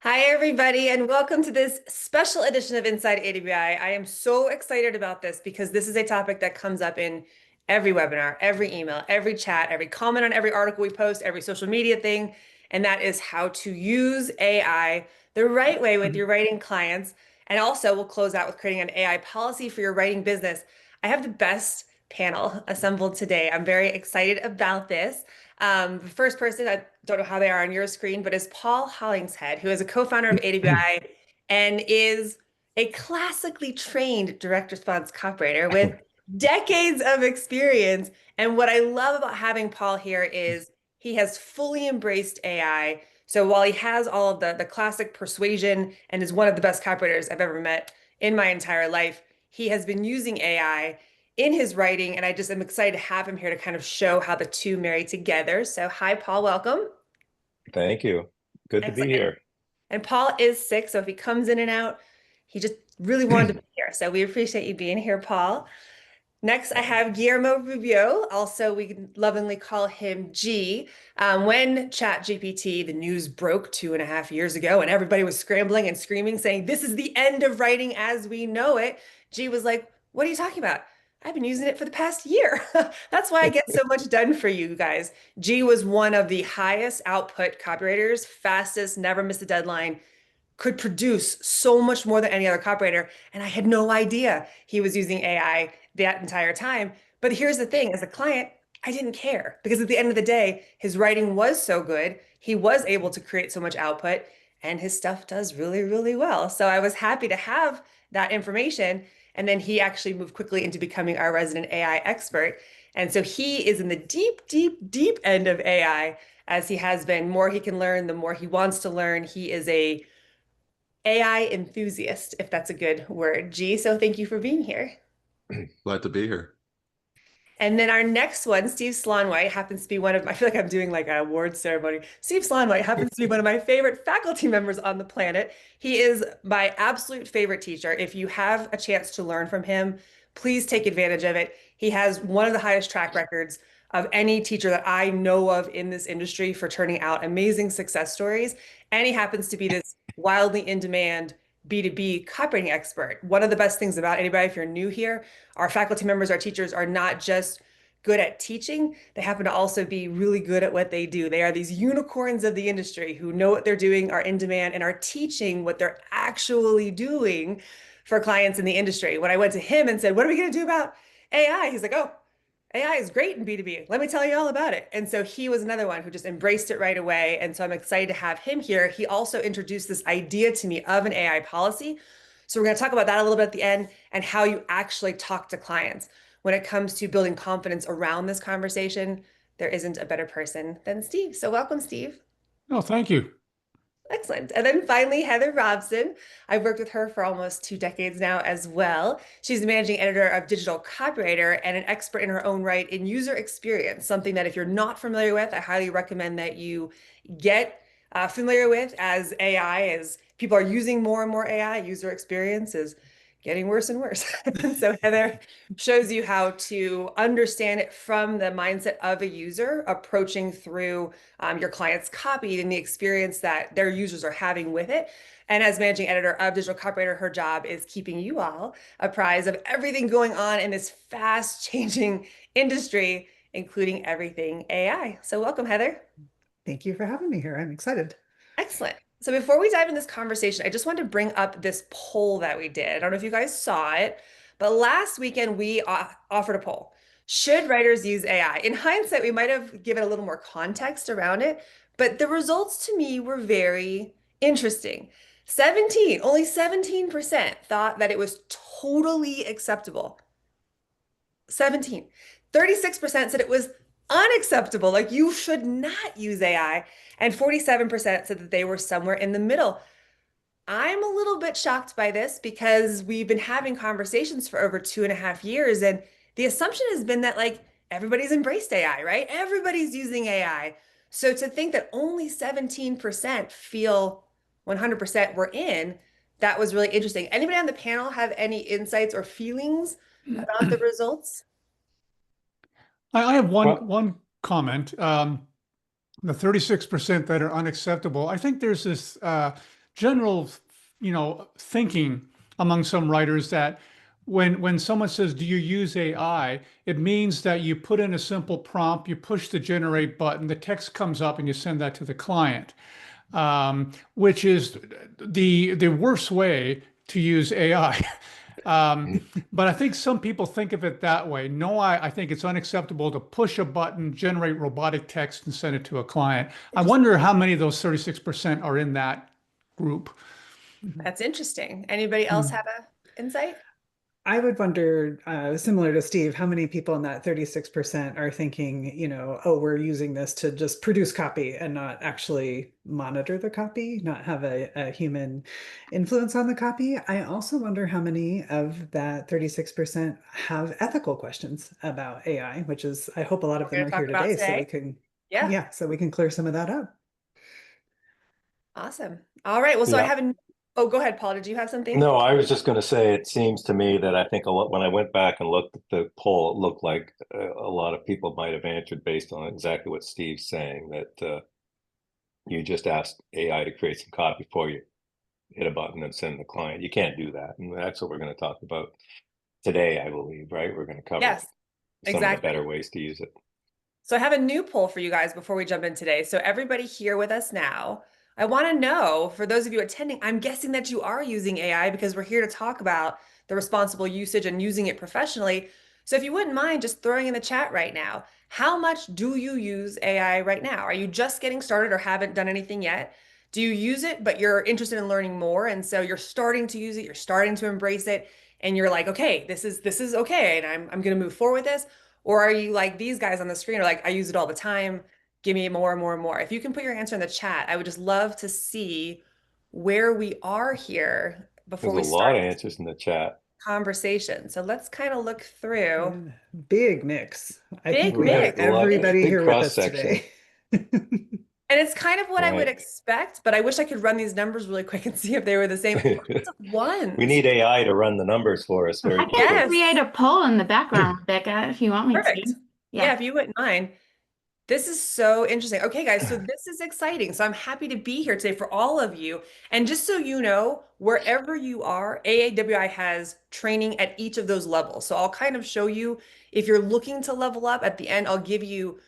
Hi, everybody, and welcome to this special edition of Inside AWI. I am so excited about this because this is a topic that comes up in every webinar, every email, every chat, every comment on every article we post, every social media thing, and that is how to use AI the right way with your writing clients. And also, we'll close out with creating an AI policy for your writing business. I have the best panel assembled today. I'm very excited about this. The first person, I don't know how they are on your screen, but is Paul Hollingshead, who is a co-founder of AWI and is a classically trained direct response copywriter with decades of experience. And what I love about having Paul here is he has fully embraced AI. So while he has all of the classic persuasion and is one of the best copywriters I've ever met in my entire life, he has been using AI in his writing, and I just am excited to have him here to kind of show how the two marry together. So hi, Paul, welcome. Thank you. Good to be Excellent. here. And Paul is sick, so if he comes in and out, he just really wanted to be here. So we appreciate you being here, Paul. Next, I have Guillermo Rubio. Also, we lovingly call him G. When ChatGPT, the news broke 2.5 years ago, and everybody was scrambling and screaming, saying, "This is the end of writing as we know it," G was like, "What are you talking about? I've been using it for the past year." That's why I get so much done for you guys. G was one of the highest output copywriters, fastest, never missed a deadline, could produce so much more than any other copywriter. And I had no idea he was using AI that entire time. But here's the thing, as a client, I didn't care because at the end of the day, his writing was so good. He was able to create so much output and his stuff does really, really well. So I was happy to have that information. And then he actually moved quickly into becoming our resident AI expert. And so he is in the deep, deep, deep end of AI as he has been. More he can learn, the more he wants to learn. He is a AI enthusiast, if that's a good word, G. So thank you for being here. Glad to be here. And then our next one, Steve Slonwhite, happens to be one of, I feel like I'm doing like an award ceremony. Steve Slonwhite happens to be one of my favorite faculty members on the planet. He is my absolute favorite teacher. If you have a chance to learn from him, please take advantage of it. He has one of the highest track records of any teacher that I know of in this industry for turning out amazing success stories. And he happens to be this wildly in demand B2B copywriting expert. One of the best things about anybody, if you're new here, our faculty members, our teachers are not just good at teaching, they happen to also be really good at what they do. They are these unicorns of the industry who know what they're doing, are in demand, and are teaching what they're actually doing for clients in the industry. When I went to him and said, "What are we going to do about AI?" He's like, "Oh, AI is great in B2B. Let me tell you all about it." And so he was another one who just embraced it right away. And so I'm excited to have him here. He also introduced this idea to me of an AI policy. So we're going to talk about that a little bit at the end and how you actually talk to clients. When it comes to building confidence around this conversation, there isn't a better person than Steve. So welcome, Steve. Oh, thank you. Excellent. And then finally, Heather Robson. I've worked with her for almost 2 decades now as well. She's the managing editor of Digital Copywriter and an expert in her own right in user experience, something that if you're not familiar with, I highly recommend that you get familiar with as AI, as people are using more and more AI, user experience is getting worse and worse. And so Heather shows you how to understand it from the mindset of a user, approaching through your client's copy and the experience that their users are having with it. And as managing editor of Digital Copywriter, her job is keeping you all apprised of everything going on in this fast changing industry, including everything AI. So welcome, Heather. Thank you for having me here. I'm excited. Excellent. So before we dive in this conversation, I just wanted to bring up this poll that we did. I don't know if you guys saw it, but last weekend we offered a poll. Should writers use AI? In hindsight, we might have given a little more context around it, but the results to me were very interesting. Only 17% thought that it was totally acceptable. 17. 36% said it was unacceptable, like you should not use AI. And 47% said that they were somewhere in the middle. I'm a little bit shocked by this because we've been having conversations for over 2.5 years. And the assumption has been that like everybody's embraced AI, right? Everybody's using AI. So to think that only 17% feel 100% we're in, that was really interesting. Anybody on the panel have any insights or feelings about the results? I have Well, one comment. The 36% that are unacceptable. I think there's this general, thinking among some writers that when someone says, "Do you use AI?" it means that you put in a simple prompt, you push the generate button, the text comes up, and you send that to the client, which is the worst way to use AI. But I think some people think of it that way. No, I think it's unacceptable to push a button, generate robotic text, and send it to a client. I wonder how many of those 36% are in that group. That's interesting. Anybody else Hmm. have a insight? I would wonder, similar to Steve, how many people in that 36% are thinking, oh, we're using this to just produce copy and not actually monitor the copy, not have a human influence on the copy. I also wonder how many of that 36% have ethical questions about AI, which is, I hope a lot of We're them going are to here talk about today so we today. can, Yeah. yeah, so we can clear some of that up. Awesome. All right. Well, so I Yeah. haven't. Oh, go ahead, Paul. Did you have something? No, I was just going to say, it seems to me that I think a lot, when I went back and looked at the poll, it looked like a lot of people might have answered based on exactly what Steve's saying, that you just ask AI to create some copy before you hit a button and send the client. You can't do that. And that's what we're going to talk about today, I believe, right? We're going to cover Yes, some of the exactly. better ways to use it. So I have a new poll for you guys before we jump in today. So everybody here with us now, I want to know, for those of you attending, I'm guessing that you are using AI because we're here to talk about the responsible usage and using it professionally. So if you wouldn't mind just throwing in the chat right now, how much do you use AI right now? Are you just getting started or haven't done anything yet? Do you use it, but you're interested in learning more? And so you're starting to use it, you're starting to embrace it, and you're like, okay, this is okay, and I'm gonna move forward with this. Or are you like these guys on the screen are like, I use it all the time. Give me more and more and more. If you can put your answer in the chat, I would just love to see where we are here before There's a we lot start of this answers in the chat. conversation. So let's kind of look through. Yeah, big mix. I think Big we have mix. Right. A lot, everybody big here with cross us section. today. And it's kind of what I would Right. expect, but I wish I could run these numbers really quick and see if they were the same. Lots of We ones. need AI to run the numbers for us very I quickly. can Yes. create a poll in the background, Rebecca, if you want me Perfect. to. Yeah, Yeah. if you wouldn't mind. This is so interesting. Okay, guys, so this is exciting. So I'm happy to be here today for all of you. And just so you know, wherever you are, AAWI has training at each of those levels. So I'll kind of show you if you're looking to level up at the end, I'll give you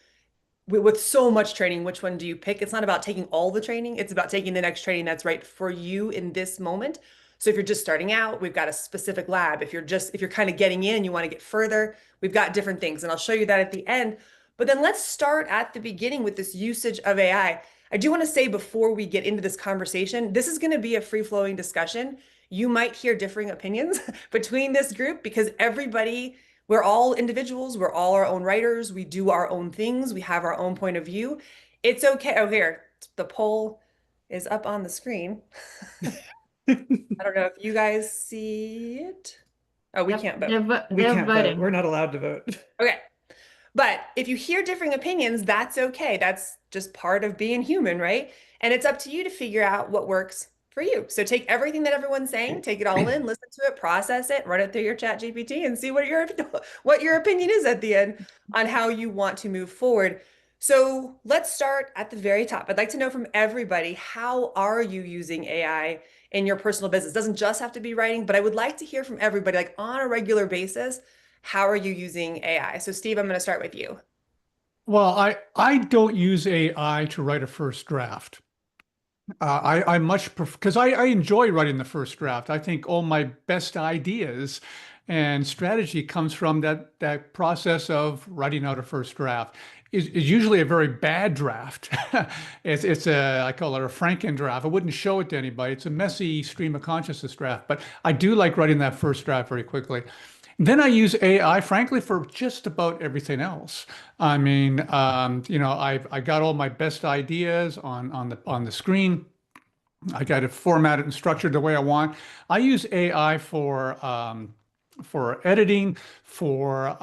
with so much training, which one do you pick? It's not about taking all the training, it's about taking the next training that's right for you in this moment. So if you're just starting out, we've got a specific lab. If you're kind of getting in and you want to get further, we've got different things. And I'll show you that at the end. But then let's start at the beginning with this usage of AI. I do want to say before we get into this conversation, this is going to be a free-flowing discussion. You might hear differing opinions between this group because we're all individuals. We're all our own writers. We do our own things. We have our own point of view. It's okay. Oh, here, the poll is up on the screen. I don't know if you guys see it. Oh, we Yep, can't vote. We they're can't vote. voting. We're not allowed to vote. Okay. But if you hear differing opinions, that's okay. That's just part of being human, right? And it's up to you to figure out what works for you. So take everything that everyone's saying, take it all in, listen to it, process it, run it through your chat GPT and see what your opinion is at the end on how you want to move forward. So let's start at the very top. I'd like to know from everybody, how are you using AI in your personal business? It doesn't just have to be writing, but I would like to hear from everybody, like on a regular basis. How are you using AI? So Steve, I'm going to start with you. Well, I don't use AI to write a first draft. I much prefer, because I enjoy writing the first draft. I think all my best ideas and strategy comes from that process of writing out a first draft. Is usually a very bad draft. It's I call it a Franken draft. I wouldn't show it to anybody. It's a messy stream of consciousness draft, but I do like writing that first draft very quickly. Then I use AI, frankly, for just about everything else. I mean, I got all my best ideas on the screen. I got it formatted and structured the way I want. I use AI for editing, for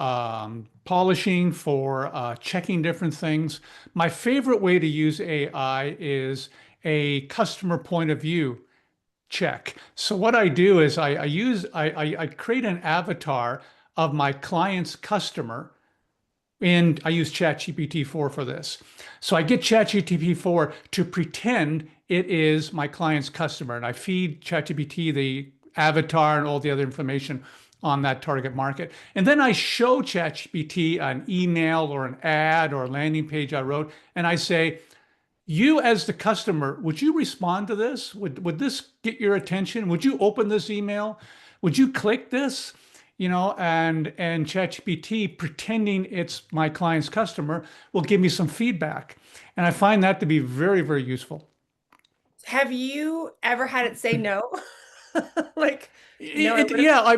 polishing, for checking different things. My favorite way to use AI is a customer point of view check. So what I do is I create an avatar of my client's customer, And I use ChatGPT 4 for this. So I get ChatGPT 4 to pretend it is my client's customer. And I feed ChatGPT the avatar and all the other information on that target market. And then I show ChatGPT an email or an ad or a landing page I wrote. And I say, you as the customer, would you respond to this? Would this get your attention? Would you open this email? Would you click this? You know, and ChatGPT pretending it's my client's customer will give me some feedback. And I find that to be very, very useful. Have you ever had it say no? Like, no, Yeah,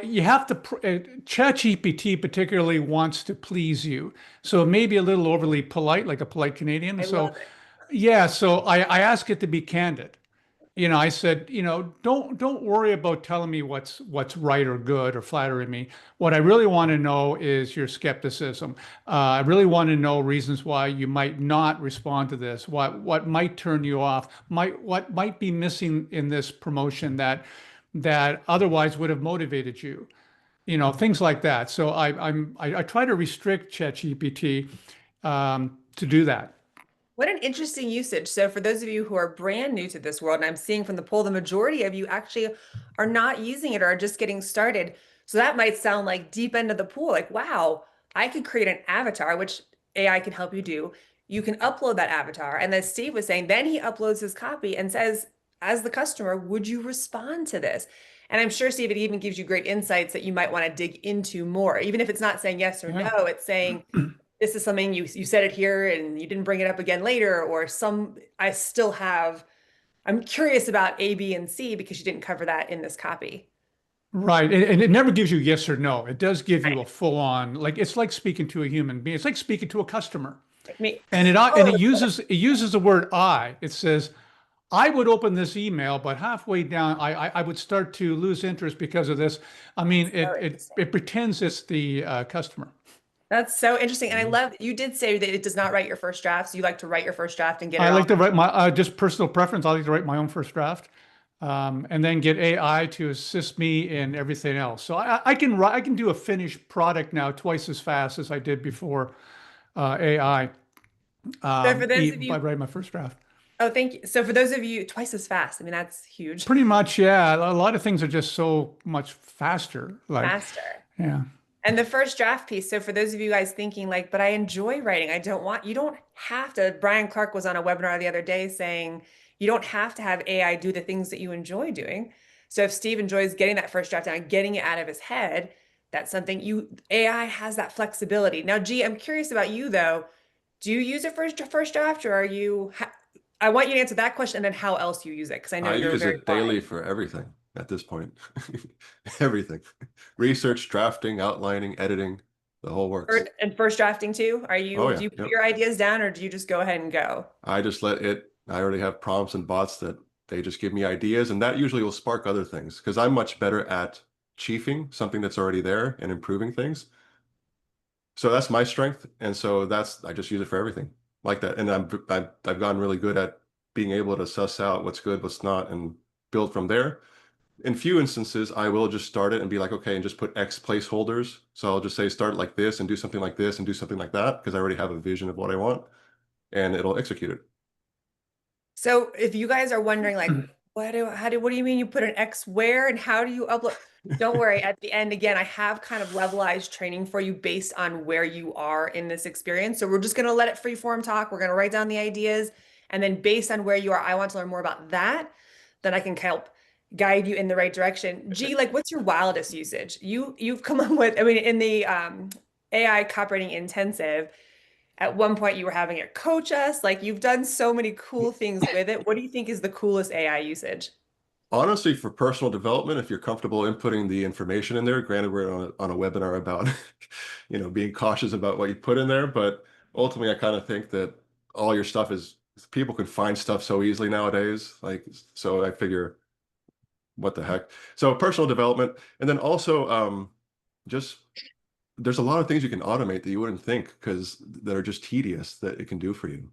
you have to, ChatGPT particularly wants to please you. So it may be a little overly polite, like a polite Canadian. I So love it. yeah, so I ask it to be candid. You know, I said, you know, don't worry about telling me what's right or good or flattering me. What I really want to know is your skepticism. I really want to know reasons why you might not respond to this. What might turn you off? What might be missing in this promotion that otherwise would have motivated you? You know, things like that. So I try to restrict ChatGPT to do that. What an interesting usage. So for those of you who are brand new to this world, and I'm seeing from the poll, the majority of you actually are not using it or are just getting started. So that might sound like deep end of the pool. Like, wow, I could create an avatar, which AI can help you do. You can upload that avatar. And as Steve was saying, then he uploads his copy and says, as the customer, would you respond to this? And I'm sure, Steve, it even gives you great insights that you might want to dig into more. Even if it's not saying yes or Yeah. no, it's saying, this is something you said it here and you didn't bring it up again later, or I'm curious about A, B, and C because you didn't cover that in this copy. Right. And it never gives you yes or no. It does give you Right. a full on, like it's like speaking to a human being. It's like speaking to a customer. Me. And Oh, it uses the word I. It says, I would open this email, but halfway down I would start to lose interest because of this. I mean, so interesting. it pretends it's the customer. That's so interesting. And I love you did say that it does not write your first drafts. You like to write your first draft and get it I all. like to write my just personal preference. I like to write my own first draft, and then get AI to assist me in everything else. So I can do a finished product now twice as fast as I did before AI. So for those of By you, writing my first draft. oh, thank you. So for those of you, twice as fast. I mean, that's huge. Pretty much, yeah. A lot of things are just so much faster. Like, Faster. yeah. And the first draft piece. So for those of you guys thinking like, but I enjoy writing. You don't have to. Brian Clark was on a webinar the other day saying you don't have to have AI do the things that you enjoy doing. So if Steve enjoys getting that first draft down, getting it out of his head, that's something AI has that flexibility. Now, G, I'm curious about you though. Do you use it for first draft or I want you to answer that question and then how else you use it. Because I know I you're use very it daily for everything at this point. Everything. Research, drafting, outlining, editing, the whole works. And first drafting too. Oh, yeah. Do you put Yep. your ideas down or do you just go ahead and go? I just let it, I already have prompts and bots that they just give me ideas, and that usually will spark other things because I'm much better at chiefing something that's already there and improving things. So that's my strength. And so I just use it for everything like that. And I've gotten really good at being able to suss out what's good, what's not, and build from there. In few instances, I will just start it and be like, okay, and just put X placeholders. So I'll just say start like this and do something like this and do something like that because I already have a vision of what I want and it'll execute it. So if you guys are wondering like, what do you mean you put an X where and how do you upload? Don't worry, at the end, again, I have kind of levelized training for you based on where you are in this experience. So we're just going to let it free form talk. We're going to write down the ideas. And then based on where you are, I want to learn more about that. Then I can help guide you in the right direction. G, like what's your wildest usage? You've come up with, I mean, in the AI copywriting intensive, at one point you were having it coach us. Like you've done so many cool things with it. What do you think is the coolest AI usage? Honestly, for personal development, if you're comfortable inputting the information in there, granted we're on a webinar about, being cautious about what you put in there, but ultimately I kind of think that all your stuff people can find stuff so easily nowadays. Like, so I figure, what the heck? So personal development, and then also just there's a lot of things you can automate that you wouldn't think that are just tedious that it can do for you.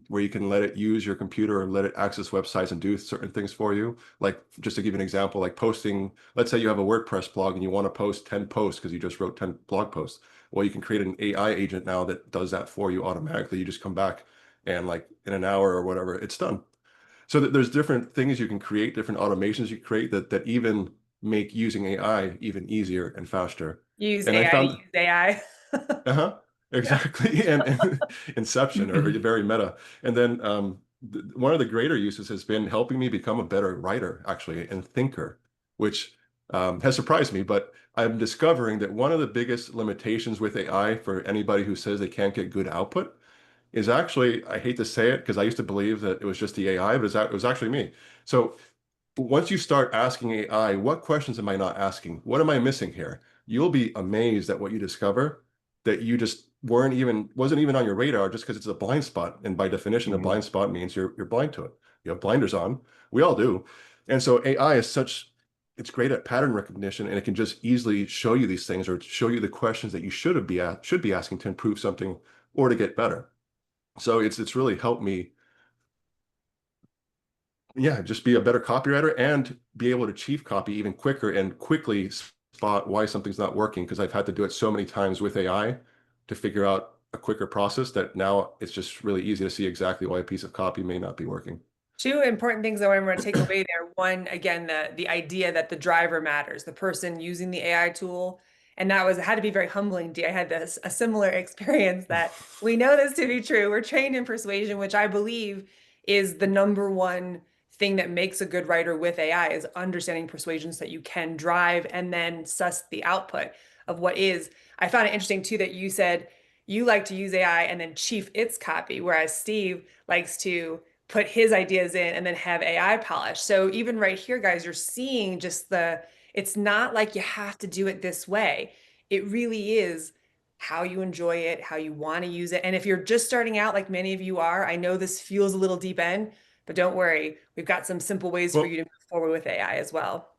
Where you can let it use your computer or let it access websites and do certain things for you. Like, just to give you an example, like posting, let's say you have a WordPress blog and you want to post 10 posts because you just wrote 10 blog posts. Well, you can create an AI agent now that does that for you automatically. You just come back and like in an hour or whatever, it's done. So that there's different things you can create, different automations you create that even make using AI even easier and faster. Use And I AI to found, use AI. uh-huh, Yeah. exactly. And Inception or very meta. And then one of the greater uses has been helping me become a better writer, actually, and thinker, which has surprised me. But I'm discovering that one of the biggest limitations with AI for anybody who says they can't get good output is actually, I hate to say it because I used to believe that it was just the AI, but it was actually me. So once you start asking AI, what questions am I not asking? What am I missing here? You'll be amazed at what you discover that you just wasn't even on your radar just because it's a blind spot. And by definition, a blind spot means you're blind to it. You have blinders on. We all do. And so AI is it's great at pattern recognition, and it can just easily show you these things or show you the questions that you should be asking to improve something or to get better. So it's really helped me, yeah, just be a better copywriter and be able to chief copy even quicker and quickly spot why something's not working, because I've had to do it so many times with AI to figure out a quicker process that now it's just really easy to see exactly why a piece of copy may not be working. Two important things I want to take away there. One, again, the idea that the driver matters, the person using the AI tool. And it had to be very humbling. I had a similar experience that we know this to be true. We're trained in persuasion, which I believe is the number one thing that makes a good writer with AI is understanding persuasions that you can drive and then suss the output of what is. I found it interesting too that you said you like to use AI and then chief its copy, whereas Steve likes to put his ideas in and then have AI polish. So even right here, guys, you're seeing just it's not like you have to do it this way. It really is how you enjoy it, how you want to use it. And if you're just starting out, like many of you are, I know this feels a little deep end, but don't worry. We've got some simple ways for you to move forward with AI as well.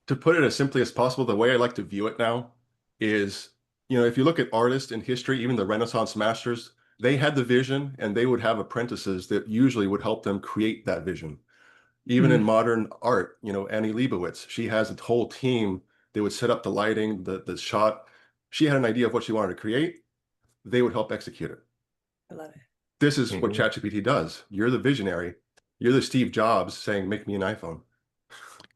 To put it as simply as possible, the way I like to view it now is, if you look at artists in history, even the Renaissance masters, they had the vision and they would have apprentices that usually would help them create that vision. Even in modern art, Annie Leibovitz, she has a whole team. They would set up the lighting, the shot. She had an idea of what she wanted to create. They would help execute it. I love it. This is what ChatGPT does. You're the visionary. You're the Steve Jobs saying, make me an iPhone.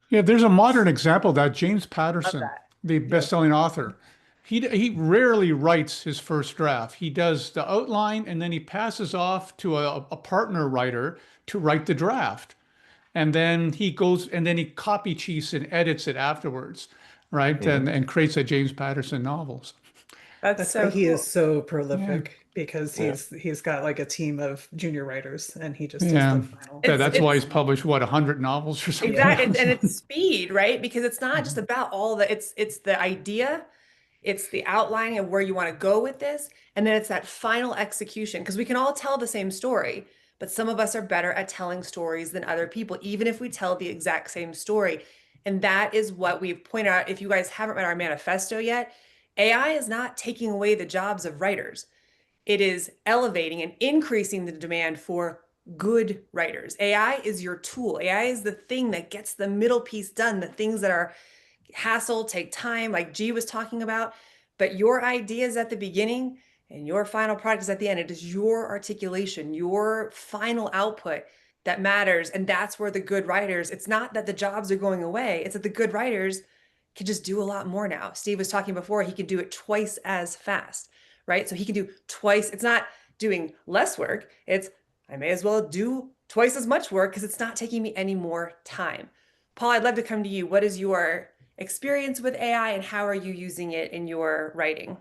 Yeah, there's a modern example of that. James Patterson, the best-selling author, he rarely writes his first draft. He does the outline and then he passes off to a partner writer to write the draft. And then he goes and then he copy cheats and edits it afterwards, right? And creates a James Patterson novels. That's so why he cool. is so prolific because he's got like a team of junior writers and he just does the final. That's why he's published 100 novels or something. Exactly. And it's speed, right? Because it's not just about it's the idea, it's the outlining of where you want to go with this, and then it's that final execution. Because we can all tell the same story, but some of us are better at telling stories than other people, even if we tell the exact same story. And that is what we've pointed out. If you guys haven't read our manifesto yet, AI is not taking away the jobs of writers. It is elevating and increasing the demand for good writers. AI is your tool. AI is the thing that gets the middle piece done, the things that are hassle, take time, like G was talking about. But your ideas at the beginning and your final product is at the end. It is your articulation, your final output that matters. And that's where the good writers, it's not that the jobs are going away, it's that the good writers can just do a lot more now. Steve was talking before, he can do it twice as fast, right? So he can do twice. It's not doing less work. It's, I may as well do twice as much work because it's not taking me any more time. Paul, I'd love to come to you. What is your experience with AI and how are you using it in your writing?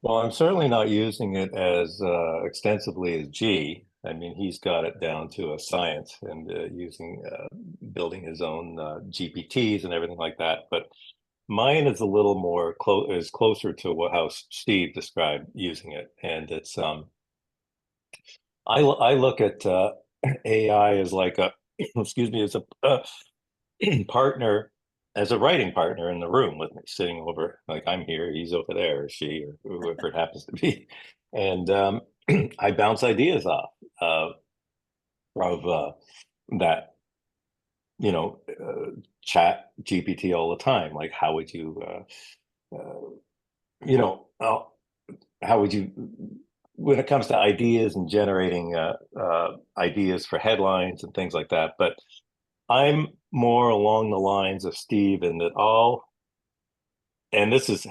Well, I'm certainly not using it as extensively as G. I mean, he's got it down to a science and building his own GPTs and everything like that. But mine is a little more closer to how Steve described using it, and it's I look at AI as like a excuse me, as a partner, as a writing partner in the room with me, sitting over, like I'm here, he's over there, or she, or whoever it happens to be, and I bounce ideas off of that, chat GPT all the time. Like, how would you, how would you, when it comes to ideas and generating ideas for headlines and things like that. But I'm more along the lines of Steve in that and this is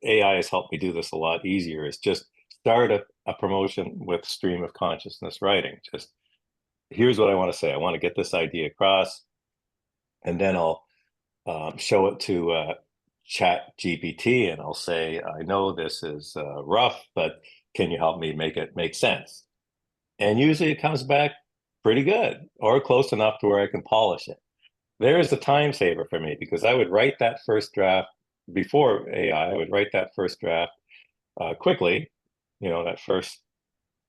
AI has helped me do this a lot easier, is just start a promotion with stream of consciousness writing. Just, here's what I want to say. I want to get this idea across, and then I'll show it to Chat GPT, and I'll say, I know this is rough, but can you help me make it make sense? And usually it comes back pretty good, or close enough to where I can polish it. There is a time saver for me, because I would write that first draft before AI. I would write that first draft quickly, that first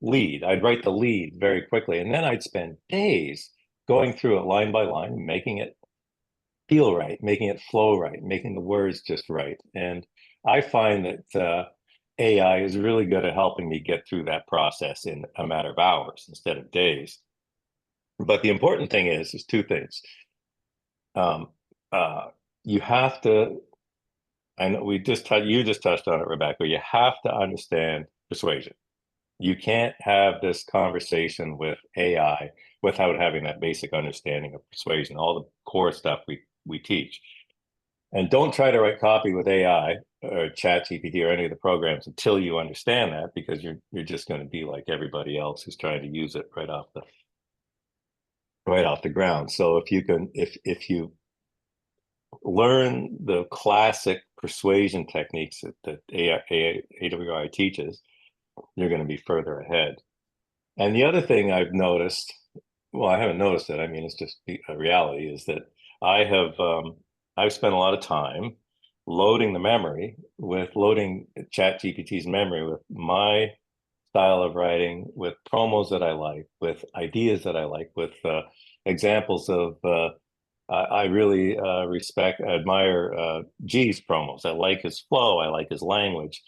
lead. I'd write the lead very quickly, and then I'd spend days going through it line by line, making it feel right, making it flow right, making the words just right. And I find that AI is really good at helping me get through that process in a matter of hours instead of days. But the important thing is two things. You have to, I know you just touched on it, Rebecca, you have to understand persuasion. You can't have this conversation with AI without having that basic understanding of persuasion, all the core stuff we teach. And don't try to write copy with AI or Chat GPT or any of the programs until you understand that, because you're just going to be like everybody else who's trying to use it right off the ground. So if you learn the classic persuasion techniques that AWI teaches, you're going to be further ahead. And the other thing I've noticed, well, I haven't noticed it, I mean, it's just a reality, is that I've spent a lot of time loading ChatGPT's memory with my style of writing, with promos that I like, with ideas that I like, with examples of, I really admire G's promos. I like his flow, I like his language.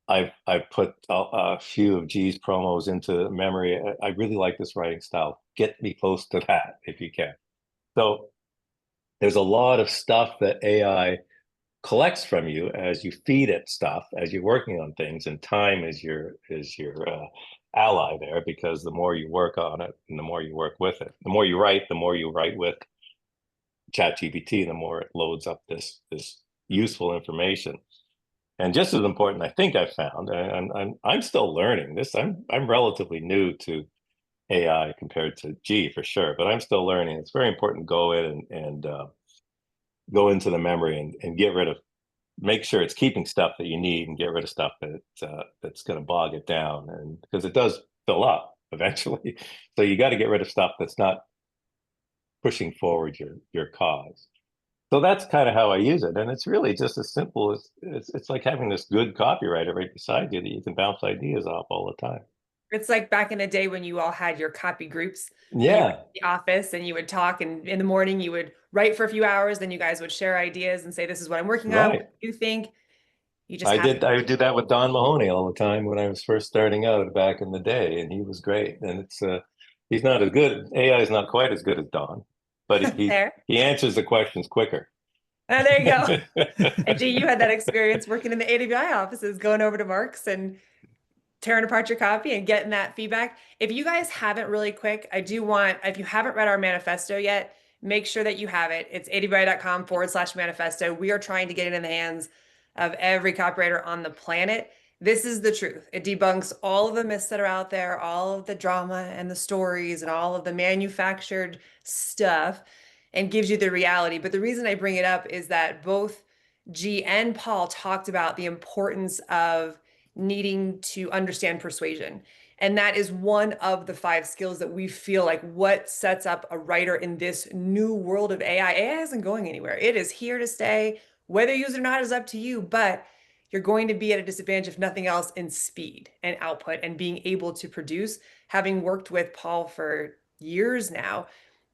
I've put a few of G's promos into memory. I really like this writing style. Get me close to that if you can. So there's a lot of stuff that AI collects from you as you feed it stuff, as you're working on things, and time is your ally there, because the more you work on it and the more you work with it, the more you write with ChatGPT, the more it loads up this useful information. And just as important, I think I've found, and I'm still learning this. I'm relatively new to AI compared to G for sure, but I'm still learning. It's very important to go in and go into the memory and get rid of, make sure it's keeping stuff that you need, and get rid of stuff that's going to bog it down, and because it does fill up eventually. So you got to get rid of stuff that's not pushing forward your cause. So that's kind of how I use it. And it's really just as simple as it's like having this good copywriter right beside you that you can bounce ideas off all the time. It's like back in the day when you all had your copy groups. Yeah. In the office, and you would talk, and in the morning you would write for a few hours, then you guys would share ideas and say, this is what I'm working on. What do you think? I did that with Don Mahoney all the time when I was first starting out back in the day, and he was great. And it's he's not as good. AI is not quite as good as Don, but he answers the questions quicker. There you go. And G, you had that experience working in the AWI offices, going over to Mark's and tearing apart your copy and getting that feedback. If you guys haven't, really quick, I do want, if you haven't read our manifesto yet, make sure that you have it. It's awai.com/manifesto. We are trying to get it in the hands of every copywriter on the planet. This is the truth. It debunks all of the myths that are out there, all of the drama and the stories and all of the manufactured stuff, and gives you the reality. But the reason I bring it up is that both G and Paul talked about the importance of needing to understand persuasion. And that is one of the 5 skills that we feel like what sets up a writer in this new world of AI. AI isn't going anywhere. It is here to stay. Whether you use it or not is up to you, but you're going to be at a disadvantage, if nothing else, in speed and output and being able to produce. Having worked with Paul for years now,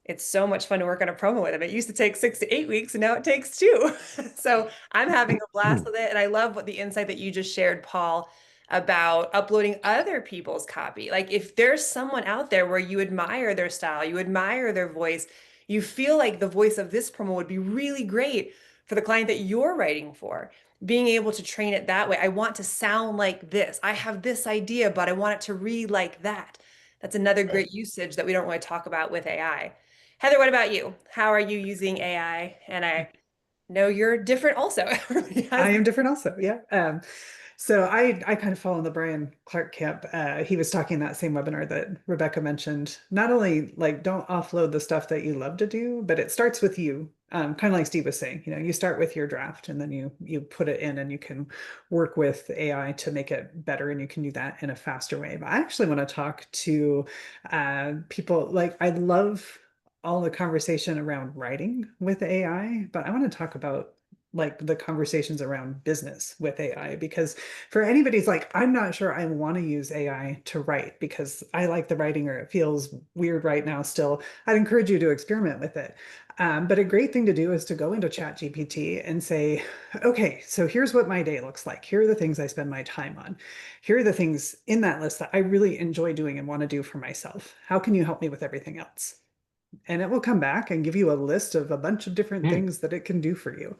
it's so much fun to work on a promo with him. It used to take 6 to 8 weeks, and now it takes 2. So I'm having a blast with it. And I love what the insight that you just shared, Paul, about uploading other people's copy. Like if there's someone out there where you admire their style, you admire their voice, you feel like the voice of this promo would be really great for the client that you're writing for, being able to train it that way. I want to sound like this. I have this idea, but I want it to read like that. That's another great usage that we don't really talk about with AI. Heather, what about you? How are you using AI? And I know you're different also. I am different also. Yeah. So I kind of fall in the Brian Clark camp. He was talking in that same webinar that Rebecca mentioned. Not only like don't offload the stuff that you love to do, but it starts with you. Kind of like Steve was saying, you know, you start with your draft and then you put it in and you can work with AI to make it better, and you can do that in a faster way. But I actually want to talk to people. Like I love all the conversation around writing with AI, but I want to talk about like the conversations around business with AI, because for anybody's like, I'm not sure I want to use AI to write because I like the writing or it feels weird right now still, I'd encourage you to experiment with it. But a great thing to do is to go into ChatGPT and say, okay, so here's what my day looks like. Here are the things I spend my time on. Here are the things in that list that I really enjoy doing and want to do for myself. How can you help me with everything else? And it will come back and give you a list of a bunch of different things that it can do for you.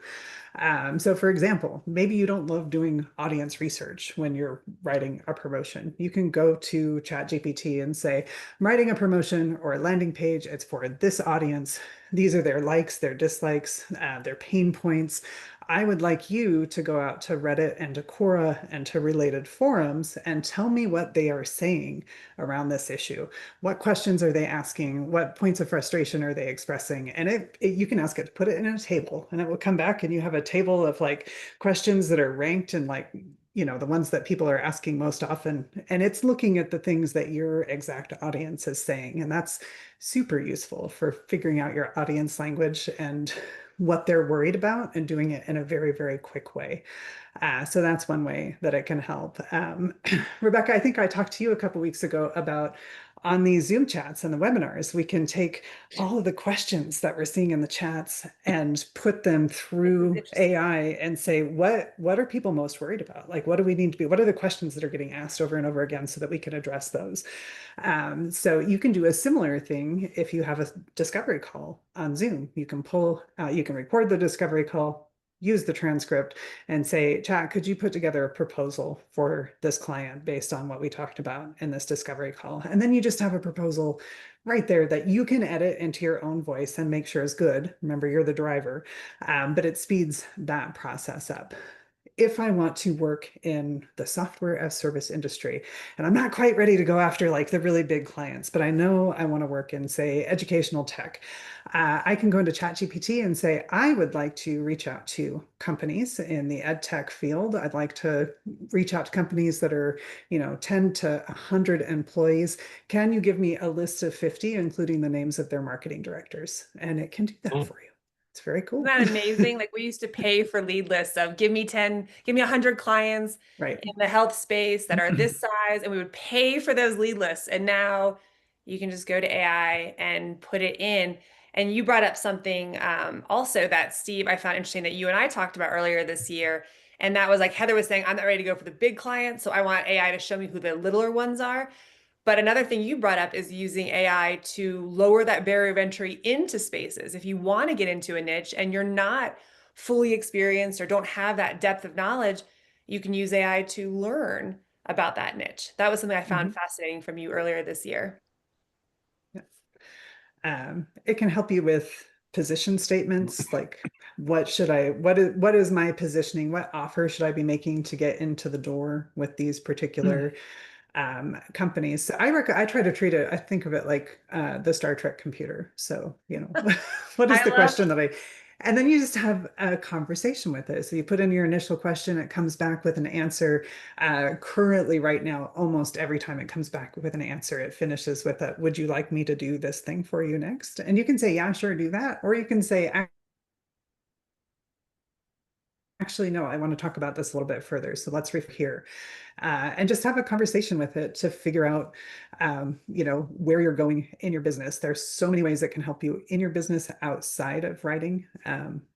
So for example, maybe you don't love doing audience research when you're writing a promotion. You can go to ChatGPT and say, I'm writing a promotion or a landing page. It's for this audience. These are their likes, their dislikes, their pain points. I would like you to go out to Reddit and to Quora and to related forums and tell me what they are saying around this issue. What questions are they asking? What points of frustration are they expressing? And you can ask it to put it in a table, and it will come back and you have a table of like questions that are ranked and like, you know, the ones that people are asking most often. And it's looking at the things that your exact audience is saying. And that's super useful for figuring out your audience language and what they're worried about and doing it in a very, very quick way. So that's one way that it can help. Rebecca, I think I talked to you a couple of weeks ago about on these Zoom chats and the webinars, we can take all of the questions that we're seeing in the chats and put them through AI and say, what are people most worried about? Like, what do we need to be? What are the questions that are getting asked over and over again so that we can address those? So you can do a similar thing if you have a discovery call on Zoom. You can you can record the discovery call, use the transcript and say, chat, could you put together a proposal for this client based on what we talked about in this discovery call? And then you just have a proposal right there that you can edit into your own voice and make sure is good. Remember, you're the driver, but it speeds that process up. If I want to work in the software as service industry, and I'm not quite ready to go after like the really big clients, but I know I want to work in, say, educational tech, I can go into ChatGPT and say, I would like to reach out to companies in the ed tech field. I'd like to reach out to companies that are, 10 to 100 employees. Can you give me a list of 50, including the names of their marketing directors? And it can do that for you. It's very cool. Isn't that amazing? Like we used to pay for lead lists of give me 100 clients in the health space that are this size, and we would pay for those lead lists. And now you can just go to AI and put it in. And you brought up something also that, Steve, I found interesting that you and I talked about earlier this year. And that was like Heather was saying, I'm not ready to go for the big clients, so I want AI to show me who the littler ones are. But another thing you brought up is using AI to lower that barrier of entry into spaces. If you want to get into a niche and you're not fully experienced or don't have that depth of knowledge, you can use AI to learn about that niche. That was something I found fascinating from you earlier this year. Yes. It can help you with position statements, like what is my positioning? What offer should I be making to get into the door with these particular companies? So I try to treat it, I think of it like the Star Trek computer. So, what is the question and then you just have a conversation with it. So you put in your initial question, it comes back with an answer. Currently right now, almost every time it comes back with an answer, it finishes with a, would you like me to do this thing for you next? And you can say, yeah, sure, do that. Or you can say, actually, no, I want to talk about this a little bit further. So let's refer here and just have a conversation with it to figure out, where you're going in your business. There's so many ways that can help you in your business outside of writing.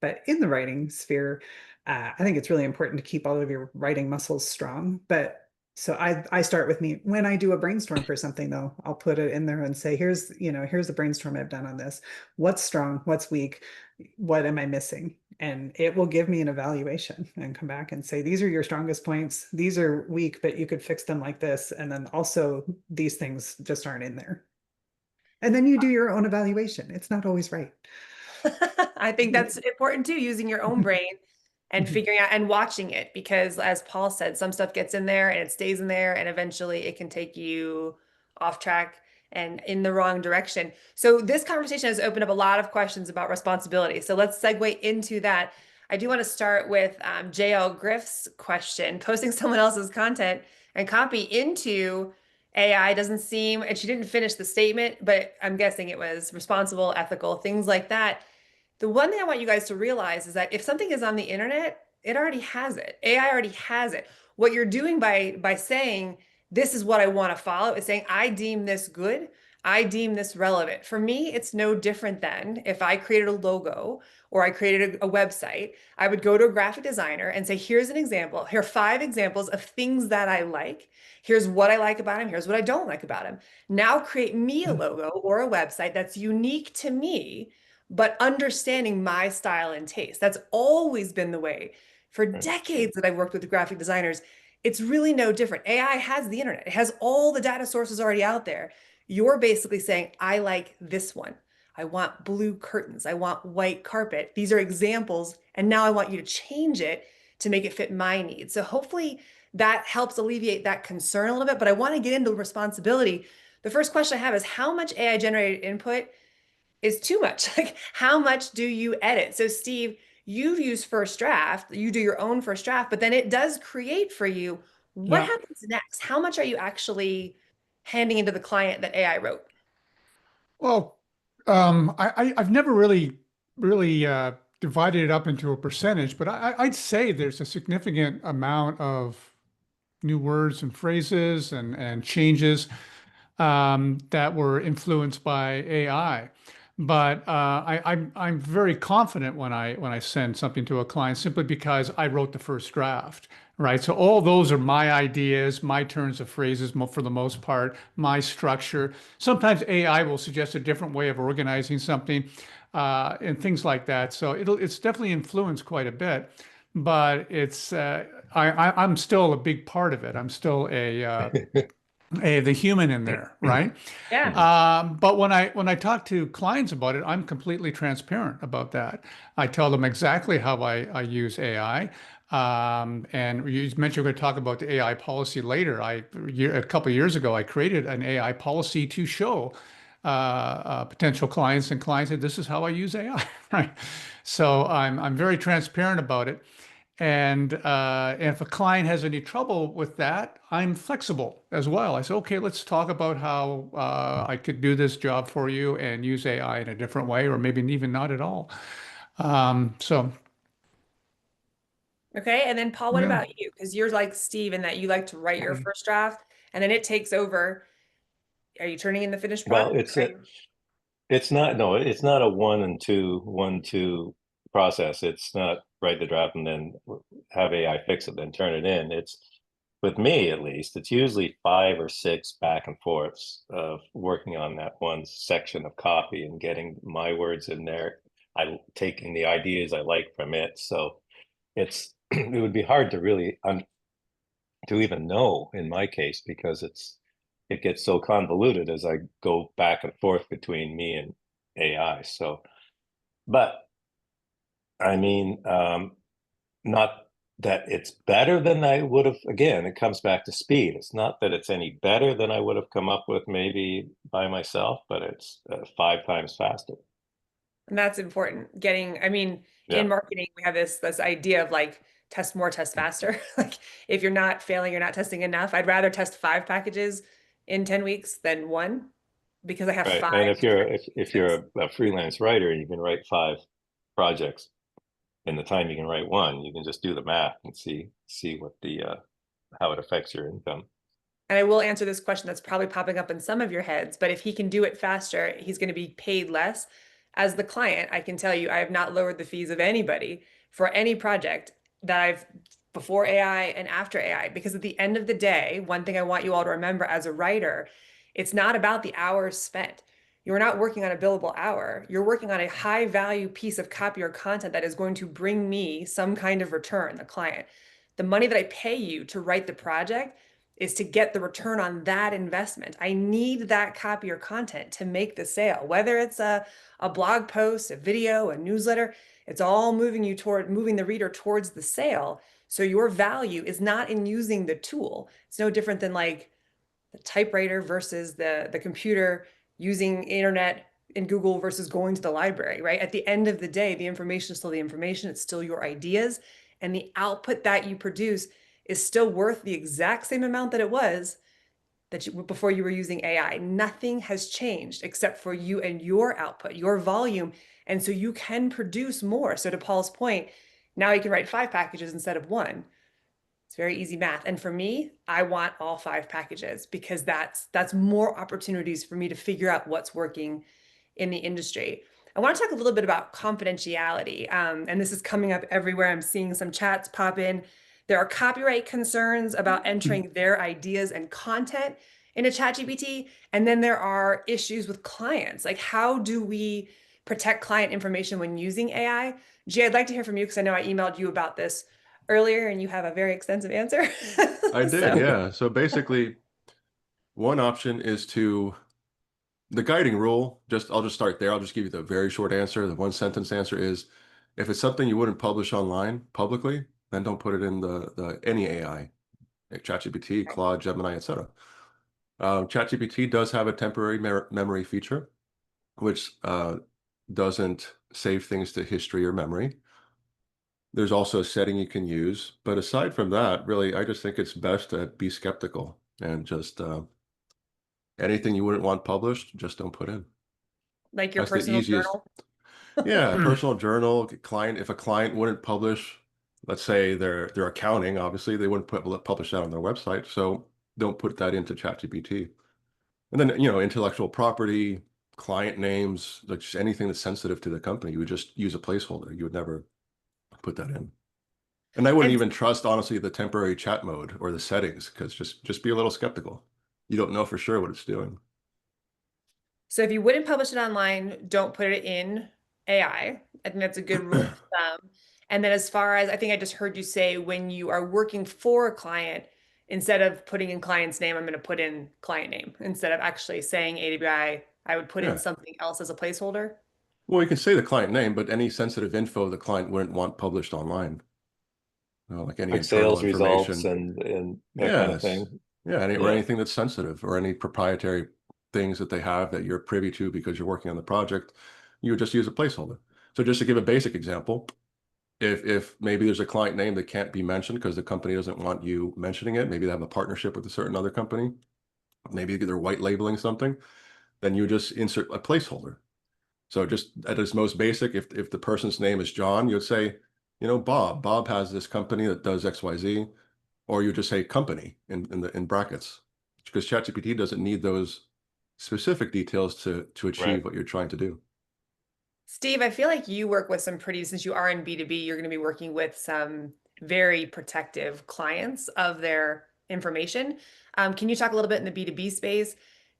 But in the writing sphere, I think it's really important to keep all of your writing muscles strong. But So I start with me. When I do a brainstorm for something though, I'll put it in there and say, here's, here's the brainstorm I've done on this. What's strong? What's weak? What am I missing? And it will give me an evaluation and come back and say, these are your strongest points. These are weak, but you could fix them like this. And then also these things just aren't in there. And then you do your own evaluation. It's not always right. I think that's important too, using your own brain and figuring out and watching it, because as Paul said, some stuff gets in there and it stays in there, and eventually it can take you off track and in the wrong direction. So this conversation has opened up a lot of questions about responsibility. So let's segue into that. I do want to start with JL Griff's question. Posting someone else's content and copy into AI doesn't seem, and she didn't finish the statement, but I'm guessing it was responsible, ethical, things like that. The one thing I want you guys to realize is that if something is on the internet, it already has it. AI already has it. What you're doing by saying, this is what I want to follow, is saying, I deem this good. I deem this relevant. For me, it's no different than if I created a logo or I created a website, I would go to a graphic designer and say, here's an example. Here are 5 examples of things that I like. Here's what I like about him. Here's what I don't like about him. Now create me a logo or a website that's unique to me, but understanding my style and taste. That's always been the way for decades that I've worked with graphic designers. It's really no different. AI has the internet. It has all the data sources already out there. You're basically saying, I like this one. I want blue curtains. I want white carpet. These are examples. And now I want you to change it to make it fit my needs. So hopefully that helps alleviate that concern a little bit. But I want to get into responsibility. The first question I have is, how much AI generated input is too much? Like, how much do you edit? So Steve, you've used first draft, you do your own first draft, but then it does create for you. What Yeah. happens next? How much are you actually handing into the client that AI wrote? Well, I've never really divided it up into a percentage, but I'd say there's a significant amount of new words and phrases and changes that were influenced by AI. But I'm very confident when I send something to a client, simply because I wrote the first draft, right? So all those are my ideas, my turns of phrases for the most part, my structure. Sometimes AI will suggest a different way of organizing something, and things like that. So it's definitely influenced quite a bit, but I'm still a big part of it. I'm still the human in there, right? Yeah. But when I talk to clients about it, I'm completely transparent about that. I tell them exactly how I use AI. And you mentioned we're going to talk about the AI policy later. A couple of years ago, I created an AI policy to show potential clients and clients that this is how I use AI, right? So I'm very transparent about it. And if a client has any trouble with that, I'm flexible as well. I say, okay, let's talk about how I could do this job for you and use AI in a different way, or maybe even not at all. So Okay. And then Paul, what yeah. about you? Because you're like Steve in that you like to write your first draft and then it takes over. Are you turning in the finished Well, product? it's not, no, it's not a 1 and 2 process. It's not write the draft and then have AI fix it, then turn it in. It's, with me at least, it's usually 5 or 6 back and forths of working on that one section of copy and getting my words in there. I taking the ideas I like from it. So it's it would be hard to really to even know in my case, because it gets so convoluted as I go back and forth between me and AI. So, but I mean, not that it's better than I would have. Again, it comes back to speed. It's not that it's any better than I would have come up with maybe by myself, but it's 5 times faster. And that's important. I mean, in Yeah. marketing, we have this idea of like test more, test faster. Like if you're not failing, you're not testing enough. I'd rather test 5 packages in 10 weeks than 1, because I have Right. 5 And if you're different if packages. you're a freelance writer and you can write 5 projects in the time you can write 1, you can just do the math and see what the how it affects your income. And I will answer this question that's probably popping up in some of your heads, but if he can do it faster, he's going to be paid less. As the client, I can tell you, I have not lowered the fees of anybody for any project that I've before AI and after AI, because at the end of the day, one thing I want you all to remember as a writer, it's not about the hours spent. You're not working on a billable hour. You're working on a high value piece of copy or content that is going to bring me some kind of return, the client. The money that I pay you to write the project is to get the return on that investment. I need that copy or content to make the sale, whether it's a blog post, a video, a newsletter, it's all moving the reader towards the sale. So your value is not in using the tool. It's no different than like the typewriter versus the computer, using internet and Google versus going to the library, right? At the end of the day, the information is still the information. It's still your ideas. And the output that you produce is still worth the exact same amount that it was before you were using AI. Nothing has changed except for you and your output, your volume. And so you can produce more. So to Paul's point, now you can write 5 packages instead of 1. It's very easy math. And for me, I want all 5 packages because that's more opportunities for me to figure out what's working in the industry. I want to talk a little bit about confidentiality. And this is coming up everywhere. I'm seeing some chats pop in. There are copyright concerns about entering their ideas and content into ChatGPT. And then there are issues with clients. Like, how do we protect client information when using AI? Jay, I'd like to hear from you because I know I emailed you about this earlier and you have a very extensive answer. I did, yeah. So basically, one option is the guiding rule, I'll just start there. I'll just give you the very short answer. The 1-sentence answer is, if it's something you wouldn't publish online publicly, then don't put it in any AI, like ChatGPT, Claude, Gemini, etc. ChatGPT does have a temporary memory feature, which doesn't save things to history or memory. There's also a setting you can use, but aside from that, really, I just think it's best to be skeptical and just anything you wouldn't want published, just don't put in. Like your personal journal? Yeah, personal journal, client. If a client wouldn't publish, let's say their accounting, obviously they wouldn't publish that on their website, so don't put that into ChatGPT. And then, intellectual property, client names, like just anything that's sensitive to the company, you would just use a placeholder. You would never put that in. And I wouldn't even trust, honestly, the temporary chat mode or the settings, because just be a little skeptical. You don't know for sure what it's doing. So if you wouldn't publish it online, don't put it in AI. I think that's a good rule of thumb. And then as far as, I think I just heard you say, when you are working for a client, instead of putting in client's name, I'm going to put in client name. Instead of actually saying AWI, I would put in something else as a placeholder. Well, you can say the client name, but any sensitive info the client wouldn't want published online. Like any internal sales information. results and that kind of thing. Yeah, or anything that's sensitive, or any proprietary things that they have that you're privy to because you're working on the project, you would just use a placeholder. So just to give a basic example, if maybe there's a client name that can't be mentioned because the company doesn't want you mentioning it, maybe they have a partnership with a certain other company, maybe they're white labeling something, then you just insert a placeholder. So just at its most basic, if the person's name is John, you'd say, Bob has this company that does XYZ, or you just say company in brackets, because ChatGPT doesn't need those specific details to achieve what you're trying to do. Steve, I feel like you work with since you are in B2B, you're going to be working with some very protective clients of their information. Can you talk a little bit in the B2B space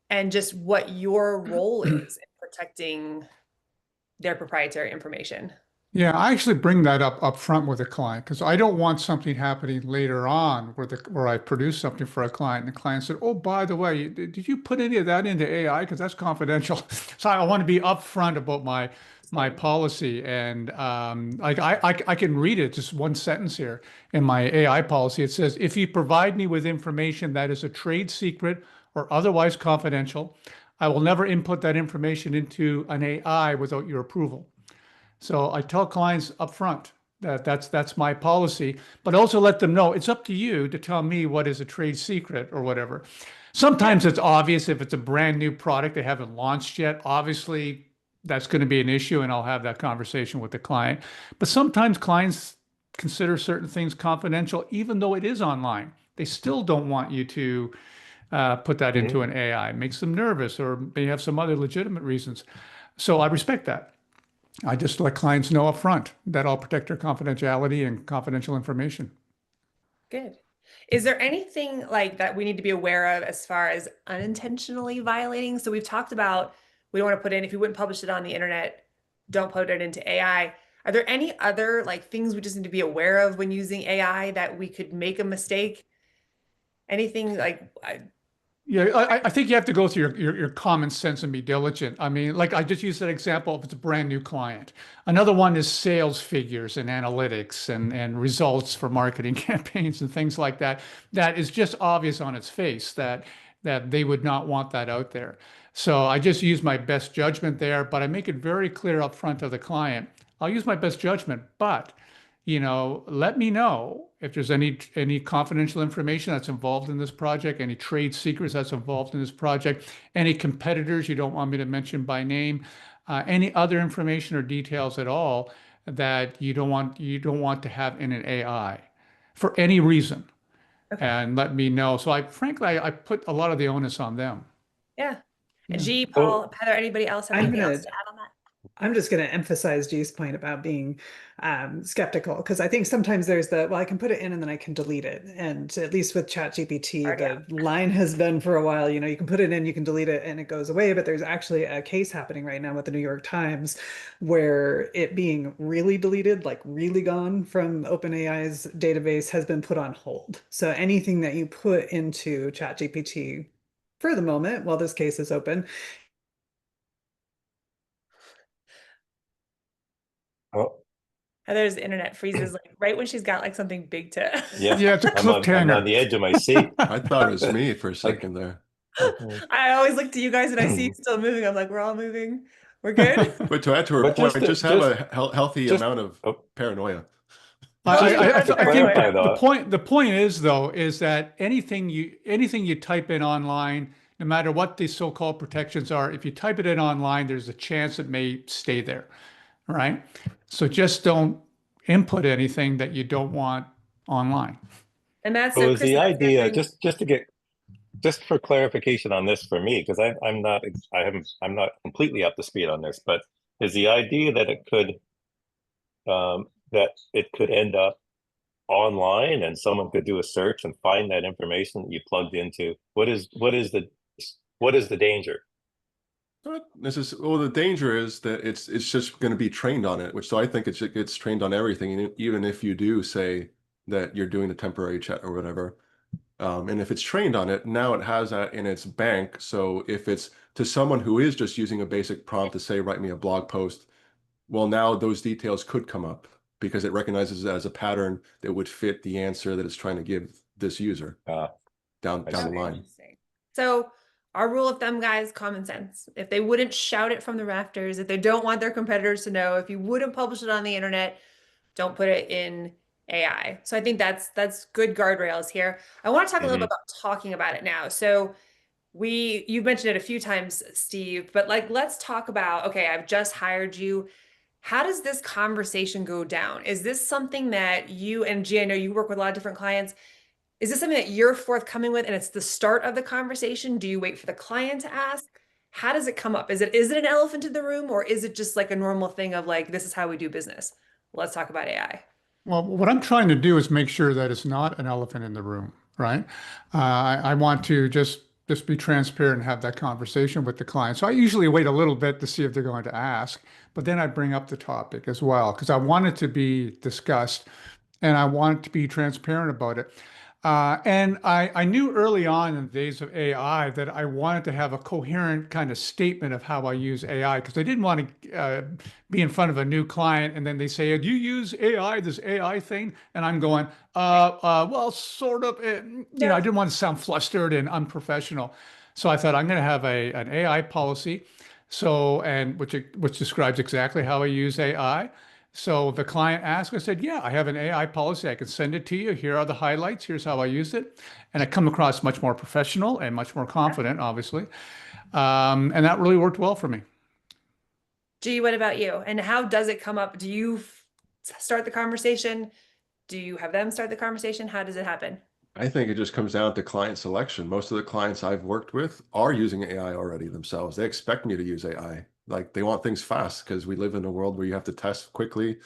and just what your role is in protecting their proprietary information? Yeah, I actually bring that up front with a client because I don't want something happening later on where I produce something for a client and the client said, "Oh, by the way, did you put any of that into AI? Because that's confidential." So I want to be upfront about my policy, and I can read it, just one sentence here in my AI policy. It says, "If you provide me with information that is a trade secret or otherwise confidential, I will never input that information into an AI without your approval." So I tell clients up front that that's my policy, but also let them know it's up to you to tell me what is a trade secret or whatever. Sometimes it's obvious if it's a brand new product they haven't launched yet. Obviously, that's going to be an issue, and I'll have that conversation with the client. But sometimes clients consider certain things confidential, even though it is online. They still don't want you to put that into an AI. It makes them nervous, or may have some other legitimate reasons. So I respect that. I just let clients know up front that I'll protect their confidentiality and confidential information. Good. Is there anything like that we need to be aware of as far as unintentionally violating? So we've talked about we don't want to put in, if you wouldn't publish it on the internet, don't put it into AI. Are there any other like things we just need to be aware of when using AI that we could make a mistake? Anything like Yeah, I think you have to go through your common sense and be diligent. I mean, like I just used that example if it's a brand new client. Another one is sales figures and analytics and results for marketing campaigns and things like that. That is just obvious on its face that they would not want that out there. So I just use my best judgment there, but I make it very clear up front to the client. I'll use my best judgment, but let me know if there's any confidential information that's involved in this project, any trade secrets that's involved in this project, any competitors you don't want me to mention by name, any other information or details at all that you don't want to have in an AI for any reason. okay. And let me know. So frankly, I put a lot of the onus on them. Yeah. Yeah. G, Paul, Heather, anybody else have anything else to add on that? I'm just going to emphasize G's point about being skeptical, because I think sometimes there's well, I can put it in and then I can delete it. And at least with ChatGPT, the line has been for a while, you can put it in, you can delete it and it goes away. But there's actually a case happening right now with the New York Times where it being really deleted, like really gone from OpenAI's database, has been put on hold. So anything that you put into ChatGPT for the moment, while this case is open, Oh, Heather's internet freezes like right when she's got like something big to. yeah. Yeah, it's a I'm on cliffhanger. the edge of my seat. I thought it was me for a second there. I always look to you guys and I see you still moving. I'm like, we're all moving. We're good. But to add to her But point, just to- just have just- a healthy just- amount of oh. paranoia. I to think clarify, though, the point is though is that anything you type in online, no matter what the so-called protections are, if you type it in online, there's a chance it may stay there, right? So just don't input anything that you don't want online. And that's so it, is Chris, the that's your idea thing. just for clarification on this for me, because I'm not completely up to speed on this, but is the idea that it could end up online and someone could do a search and find that information that you plugged into? What is the danger? Well, the danger is that it's just going to be trained on it, which so I think it gets trained on everything, even if you do say that you're doing a temporary chat or whatever. And if it's trained on it, now it has that in its bank. So if it's to someone who is just using a basic prompt to say, write me a blog post, well, now those details could come up because it recognizes it as a pattern that would fit the answer that it's trying to give this user down the line. Interesting. So our rule of thumb, guys, common sense. If they wouldn't shout it from the rafters, if they don't want their competitors to know, if you wouldn't publish it on the internet, don't put it in AI. So I think that's good guardrails here. I want to talk a little bit about talking about it now. So you've mentioned it a few times, Steve, but like, let's talk about, okay, I've just hired you. How does this conversation go down? Is this something that you and G, I know you work with a lot of different clients. Is this something that you're forthcoming with and it's the start of the conversation? Do you wait for the client to ask? How does it come up? Is it an elephant in the room, or is it just like a normal thing of like, this is how we do business? Let's talk about AI. Well, what I'm trying to do is make sure that it's not an elephant in the room, right? I want to just be transparent and have that conversation with the client. So I usually wait a little bit to see if they're going to ask, but then I bring up the topic as well because I want it to be discussed and I want to be transparent about it. And I knew early on in the days of AI that I wanted to have a coherent kind of statement of how I use AI because I didn't want to be in front of a new client and then they say, "Do you use AI, this AI thing?" And I'm going, well, sort of. I didn't want to sound flustered and unprofessional. So I thought I'm going to have an AI policy, which describes exactly how I use AI. So the client asked, I said, yeah, I have an AI policy. I can send it to you. Here are the highlights. Here's how I use it. And I come across much more professional and much more confident, obviously. And that really worked well for me. G, what about you? And how does it come up? Do you start the conversation? Do you have them start the conversation? How does it happen? I think it just comes down to client selection. Most of the clients I've worked with are using AI already themselves. They expect me to use AI. Like they want things fast because we live in a world where you have to test quickly,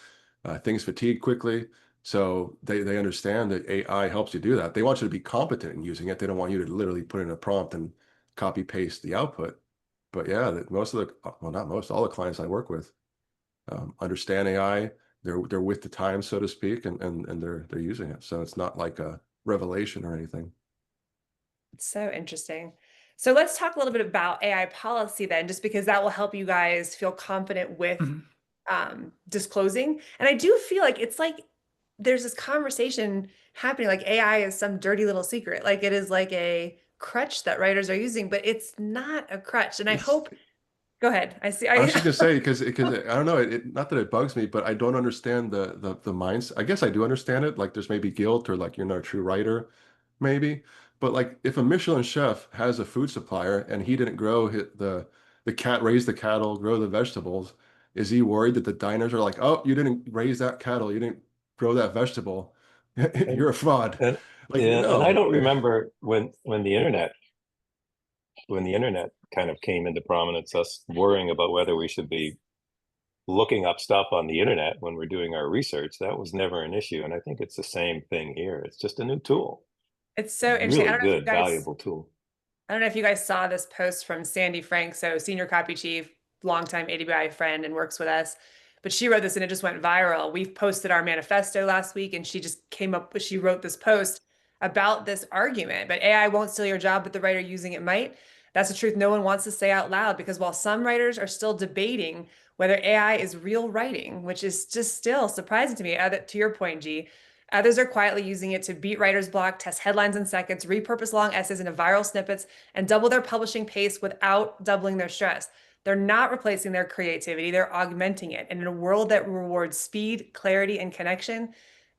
things fatigue quickly. So they understand that AI helps you do that. They want you to be competent in using it. They don't want you to literally put in a prompt and copy paste the output. But yeah, most of the, well, not most, all the clients I work with understand AI. They're with the time, so to speak, and they're using it. So it's not like a revelation or anything. It's so interesting. So let's talk a little bit about AI policy then, just because that will help you guys feel confident with disclosing. And I do feel like it's like there's this conversation happening, like AI is some dirty little secret, like it is like a crutch that writers are using, but it's not a crutch. And I hope, go ahead. I see. I was just gonna say because I don't know, not that it bugs me, but I don't understand the minds. I guess I do understand it. Like there's maybe guilt or like you're not a true writer, maybe. But like if a Michelin chef has a food supplier and he didn't grow the cat, raise the cattle, grow the vegetables, is he worried that the diners are like, oh, you didn't raise that cattle, you didn't grow that vegetable, you're a fraud? And, Like yeah, no. and I don't remember when the internet kind of came into prominence, us worrying about whether we should be looking up stuff on the internet when we're doing our research. That was never an issue. And I think it's the same thing here. It's just a new tool. It's so interesting. Really good, valuable tool. I don't know if you guys saw this post from Sandy Frank, so senior copy chief, longtime AWI friend and works with us. But she wrote this and it just went viral. We've posted our manifesto last week and she just came up with, she wrote this post about this argument, but AI won't steal your job, but the writer using it might. That's the truth no one wants to say out loud, because while some writers are still debating whether AI is real writing, which is just still surprising to me, to your point, G, others are quietly using it to beat writer's block, test headlines in seconds, repurpose long essays into viral snippets, and double their publishing pace without doubling their stress. They're not replacing their creativity, they're augmenting it. And in a world that rewards speed, clarity, and connection,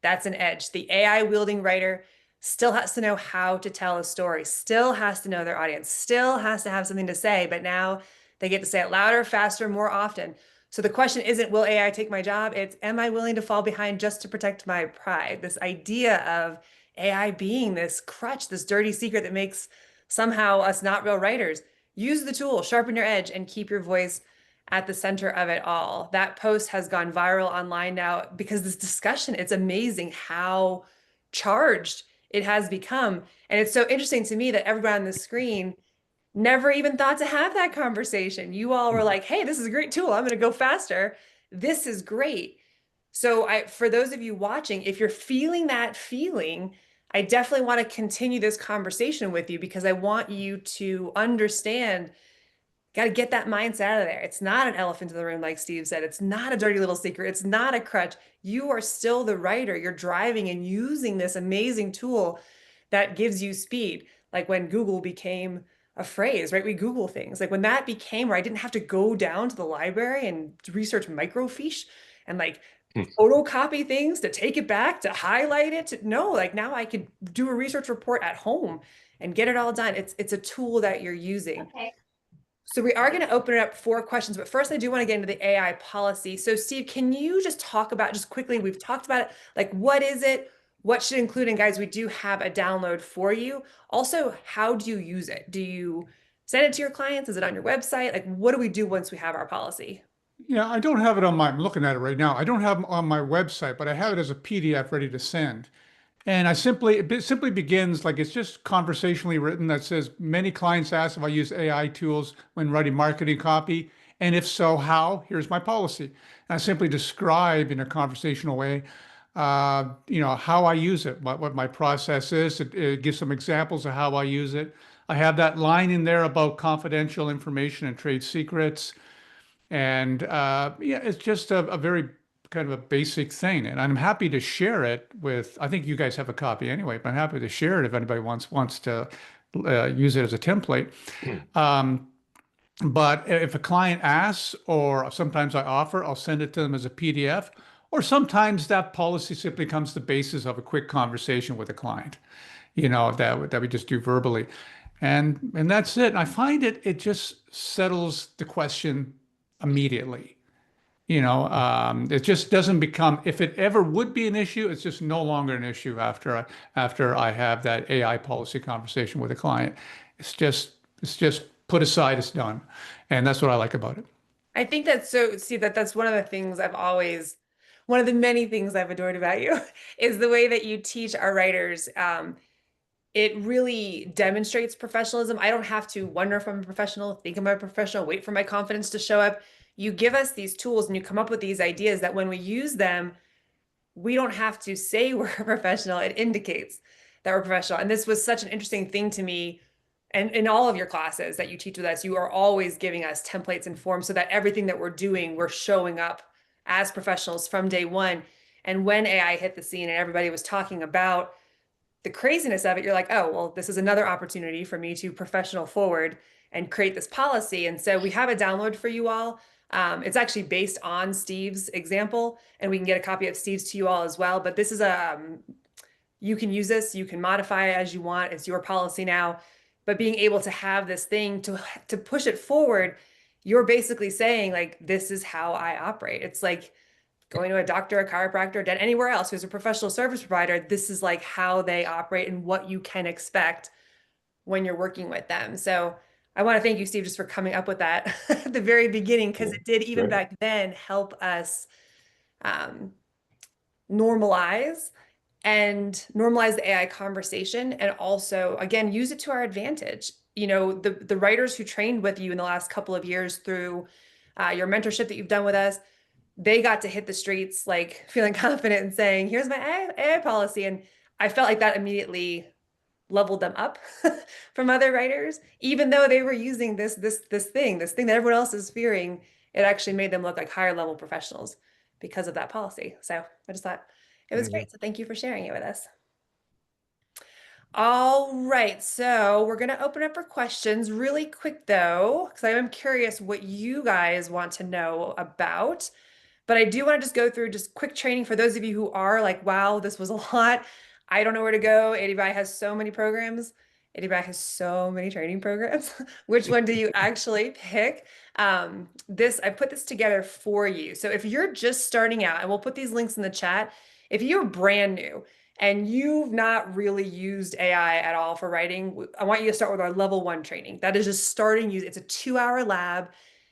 that's an edge. The AI wielding writer still has to know how to tell a story, still has to know their audience, still has to have something to say, but now they get to say it louder, faster, more often. So the question isn't, will AI take my job? It's, am I willing to fall behind just to protect my pride? This idea of AI being this crutch, this dirty secret that makes somehow us not real writers. Use the tool, sharpen your edge, and keep your voice at the center of it all. That post has gone viral online now because this discussion, it's amazing how charged it has become. And it's so interesting to me that everyone on the screen never even thought to have that conversation. You all were like, hey, this is a great tool. I'm going to go faster. This is great. So for those of you watching, if you're feeling that feeling, I definitely want to continue this conversation with you, because I want you to understand, got to get that mindset out of there. It's not an elephant in the room, like Steve said. It's not a dirty little secret. It's not a crutch. You are still the writer. You're driving and using this amazing tool that gives you speed. Like when Google became a phrase, right? We Google things. Like when that became where I didn't have to go down to the library and research microfiche and like photocopy things to take it back, to highlight it. No, like now I could do a research report at home and get it all done. It's a tool that you're using. Okay. So we are going to open it up for questions, but first I do want to get into the AI policy. So Steve, can you just talk about, just quickly, we've talked about it, like what is it? What should include? And guys, we do have a download for you. Also, how do you use it? Do you send it to your clients? Is it on your website? Like, what do we do once we have our policy? Yeah, I don't have it on I'm looking at it right now. I don't have it on my website, but I have it as a PDF ready to send. And it simply begins like it's just conversationally written that says, many clients ask if I use AI tools when writing marketing copy. And if so, how? Here's my policy. And I simply describe in a conversational way, how I use it, what my process is. It gives some examples of how I use it. I have that line in there about confidential information and trade secrets. And yeah, it's just a very kind of a basic thing. And I'm happy to share it with, I think you guys have a copy anyway, but I'm happy to share it if anybody wants to use it as a template. But if a client asks, or sometimes I offer, I'll send it to them as a PDF. Or sometimes that policy simply becomes the basis of a quick conversation with a client, that we just do verbally. And that's it. And I find it just settles the question immediately. It just doesn't become, if it ever would be an issue, it's just no longer an issue after I have that AI policy conversation with a client. It's just put aside, it's done. And that's what I like about it. I think that's so, Steve, that's one of the things I've always one of the many things I've adored about you is the way that you teach our writers. It really demonstrates professionalism. I don't have to wonder if I'm a professional, think I'm a professional, wait for my confidence to show up. You give us these tools and you come up with these ideas that when we use them, we don't have to say we're a professional. It indicates that we're professional. And this was such an interesting thing to me. And in all of your classes that you teach with us, you are always giving us templates and forms so that everything that we're doing, we're showing up as professionals from day one. And when AI hit the scene and everybody was talking about the craziness of it, you're like, oh, well, this is another opportunity for me to professional forward and create this policy. And so we have a download for you all. It's actually based on Steve's example, and we can get a copy of Steve's to you all as well. But this is you can use this, you can modify it as you want. It's your policy now. But being able to have this thing to push it forward, you're basically saying like, this is how I operate. It's like going to a doctor, a chiropractor, anywhere else who's a professional service provider. This is like how they operate and what you can expect when you're working with them. So I want to thank you, Steve, just for coming up with that at the very beginning, because it did even back then help us normalize the AI conversation, and also, again, use it to our advantage. You know, the writers who trained with you in the last couple of years through your mentorship that you've done with us, they got to hit the streets like feeling confident and saying, here's my AI policy. And I felt like that immediately leveled them up from other writers, even though they were using this thing that everyone else is fearing. It actually made them look like higher level professionals because of that policy. So I just thought it was great. So thank you for sharing it with us. All right, so we're going to open up for questions really quick though, because I am curious what you guys want to know about. But I do want to just go through just quick training for those of you who are like, wow, this was a lot. I don't know where to go. AWAI has so many programs. AWAI has so many training programs. Which one do you actually pick? I put this together for you. So if you're just starting out, and we'll put these links in the chat, if you're brand new and you've not really used AI at all for writing, I want you to start with our level 1 training. That is just starting. It's a 2-hour lab.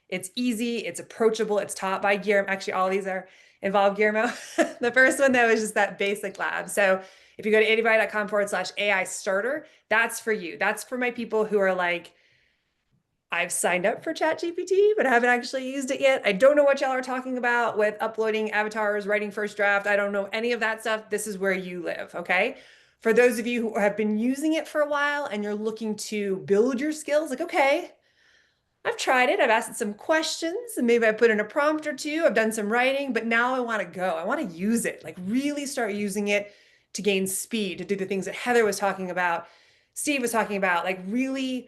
It's easy, it's approachable, it's taught by Guillermo. Actually, all these are involved Guillermo. The first one though is just that basic lab. So if you go to awai.com/AI starter, that's for you. That's for my people who are like, I've signed up for ChatGPT, but I haven't actually used it yet. I don't know what y'all are talking about with uploading avatars, writing first draft. I don't know any of that stuff. This is where you live, okay? For those of you who have been using it for a while and you're looking to build your skills, like, okay, I've tried it. I've asked some questions and maybe I put in a prompt or two. I've done some writing, but now I want to go. I want to use it, like really start using it to gain speed, to do the things that Heather was talking about, Steve was talking about, like really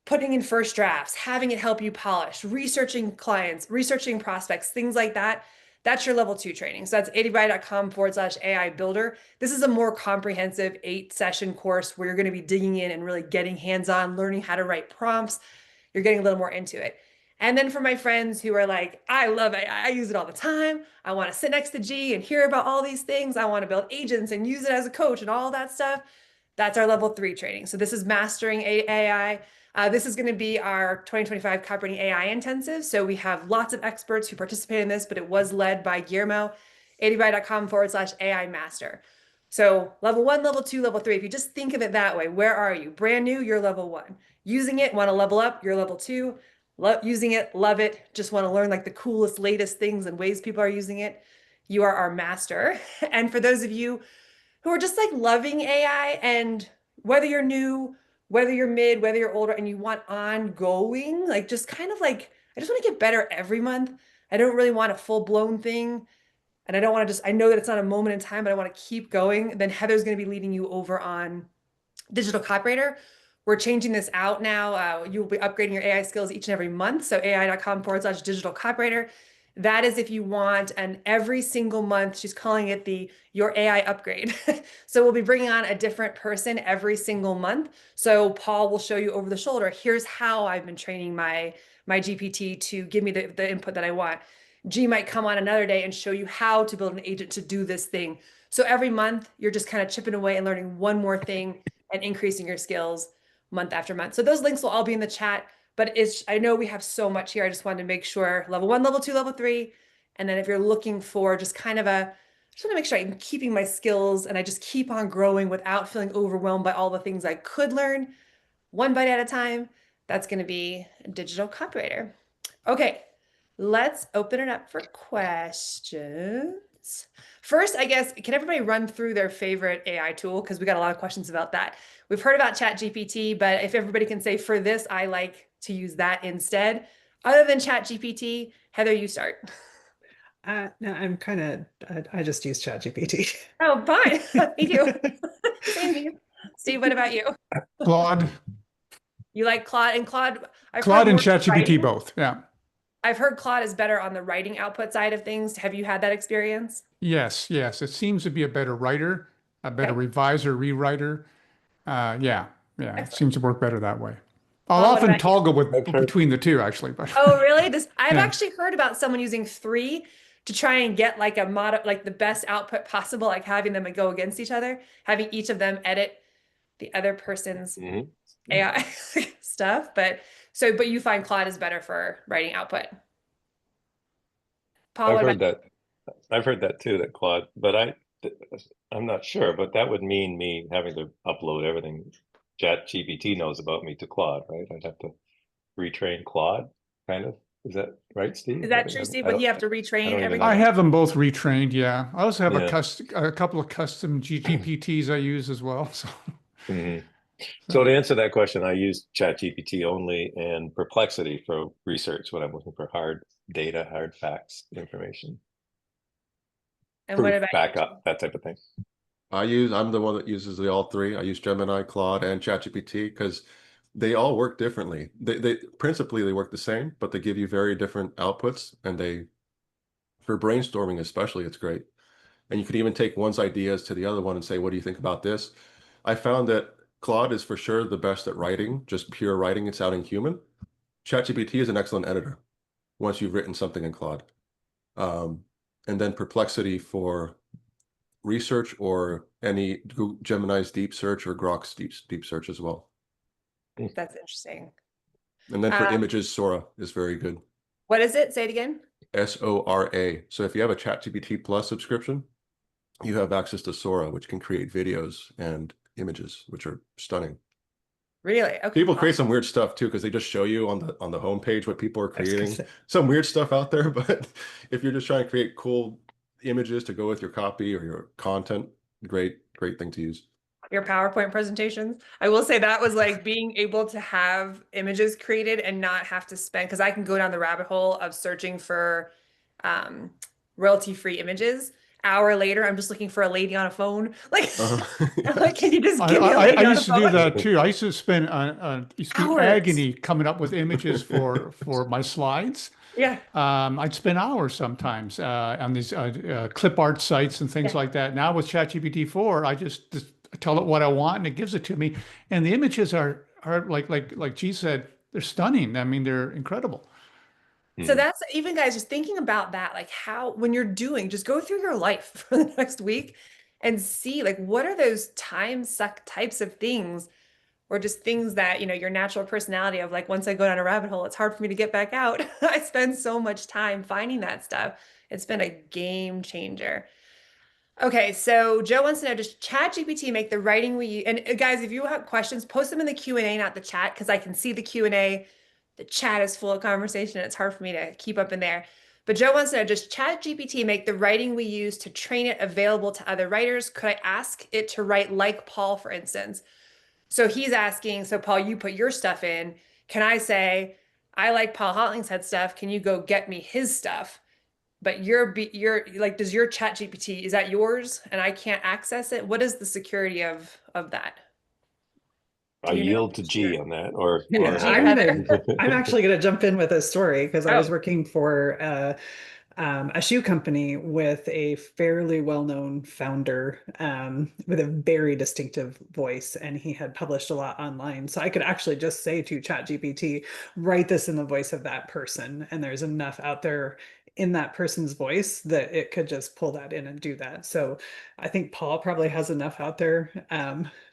putting in first drafts, having it help you polish, researching clients, researching prospects, things like that. That's your level 2 training. So that's awai.com/AI builder. This is a more comprehensive 8-session course where you're going to be digging in and really getting hands-on, learning how to write prompts. You're getting a little more into it. And then for my friends who are like, I love it. I use it all the time. I want to sit next to G and hear about all these things. I want to build agents and use it as a coach and all that stuff. That's our level 3 training. So this is mastering AI. This is going to be our 2025 Copywriting AI intensive. So we have lots of experts who participate in this, but it was led by Guillermo, awai.com/AI master. So level 1, level 2, level 3. If you just think of it that way, where are you? Brand new, you're level 1. Using it, want to level up, you're level 2. Using it, love it, just want to learn like the coolest, latest things and ways people are using it, you are our master. And for those of you who are just like loving AI, and whether you're new, whether you're mid, whether you're older, and you want ongoing, like just kind of like, I just want to get better every month. I don't really want a full-blown thing. And I don't want to I know that it's not a moment in time, but I want to keep going. Then Heather's going to be leading you over on digital copywriter. We're changing this out now. You'll be upgrading your AI skills each and every month. So awai.com/digital copywriter. That is if you want an every single month, she's calling it your AI upgrade. So we'll be bringing on a different person every single month. So Paul will show you over the shoulder, here's how I've been training my GPT to give me the input that I want. G might come on another day and show you how to build an agent to do this thing. So every month you're just kind of chipping away and learning one more thing and increasing your skills month after month. So those links will all be in the chat, but I know we have so much here. I just wanted to make sure level 1, level 2, level 3, And then if you're looking for just kind of a, I just want to make sure I'm keeping my skills and I just keep on growing without feeling overwhelmed by all the things I could learn, one bite at a time, that's going to be a digital copywriter. Okay, let's open it up for questions. First, I guess, can everybody run through their favorite AI tool? Because we got a lot of questions about that. We've heard about ChatGPT, but if everybody can say, for this, I like to use that instead. Other than ChatGPT, Heather, you start. No, I'm kind of, I just use ChatGPT. Oh, fine. Me too. Same here. Steve, what about you? Claude, You like Claude? And Claude, Claude and ChatGPT both. Yeah. I've heard Claude is better on the writing output side of things. Have you had that experience? Yes, yes. It seems to be a better writer, a better reviser, rewriter. Yeah, yeah. It seems to work better that way. I'll Paul, what often about you? toggle between the two, actually. But Oh, really? I've Yeah. actually heard about someone using 3 to try and get like like the best output possible, like having them go against each other, having each of them edit the other person's AI stuff. But you find Claude is better for writing output. Paul, I've what heard about that. I've heard that too, that Claude, but I'm not sure, but that would mean me having to upload everything ChatGPT knows about me to Claude, right? I'd have to retrain Claude, kind of. Is that right, Steve? Is that true, Steve? Would you have to retrain even everything? know. I have them both retrained. Yeah, I also have Yeah. a couple of custom GPTs I use as well. So. So to answer that question, I use ChatGPT only and Perplexity for research when I'm looking for hard data, hard facts, information, And what proof, about backup, that type of thing. I'm the one that uses the all 3. I use Gemini, Claude, and ChatGPT because they all work differently. They principally they work the same, but they give you very different outputs, and for brainstorming especially, it's great. And you could even take one's ideas to the other one and say, what do you think about this? I found that Claude is for sure the best at writing, just pure writing and sounding human. ChatGPT is an excellent editor once you've written something in Claude. And then Perplexity for research or any Gemini's deep search or Grok's deep search as well. That's interesting. And then for images, Sora is very good. What is it? Say it again. SORA. So if you have a ChatGPT Plus subscription, you have access to Sora, which can create videos and images, which are stunning. Really? Okay. People create some weird stuff too, because they just show you on the homepage what people are creating. Some weird stuff out there, but if you're just trying to create cool images to go with your copy or your content, great thing to use. Your PowerPoint presentations. I will say that was like being able to have images created and not have to spend, because I can go down the rabbit hole of searching for royalty-free images. Hour later, I'm just looking for a lady on a phone. Like, like, can you just give me a lady I on used a to do phone? that too. I used to spend Hours. agony coming up with images for my slides. Yeah. I'd spend hours sometimes on these clip art sites and things like that. Now with ChatGPT 4, I just tell it what I want and it gives it to me. And the images are like G said, they're stunning. I mean, they're incredible. So that's even, guys, just thinking about that, like how, when you're doing, just go through your life for the next week and see like, what are those time suck types of things, or just things that, you know, your natural personality of like, once I go down a rabbit hole, it's hard for me to get back out. I spend so much time finding that stuff. It's been a game changer. Okay, so Joe wants to know, does ChatGPT make the writing we use? And guys, if you have questions, post them in the Q&A, not the chat, because I can see the Q&A. The chat is full of conversation. And it's hard for me to keep up in there. But Joe wants to know, does ChatGPT make the writing we use to train it available to other writers? Could I ask it to write like Paul, for instance? So he's asking, so Paul, you put your stuff in. Can I say, I like Paul Hollingshead stuff. Can you go get me his stuff? But you're like, does your ChatGPT, is that yours and I can't access it? What is the security of that? I yield to G on that, or I'm actually going to jump in with a story because I was Oh. working for a shoe company with a fairly well-known founder with a very distinctive voice, and he had published a lot online. So I could actually just say to ChatGPT, write this in the voice of that person, and there's enough out there in that person's voice that it could just pull that in and do that. So I think Paul probably has enough out there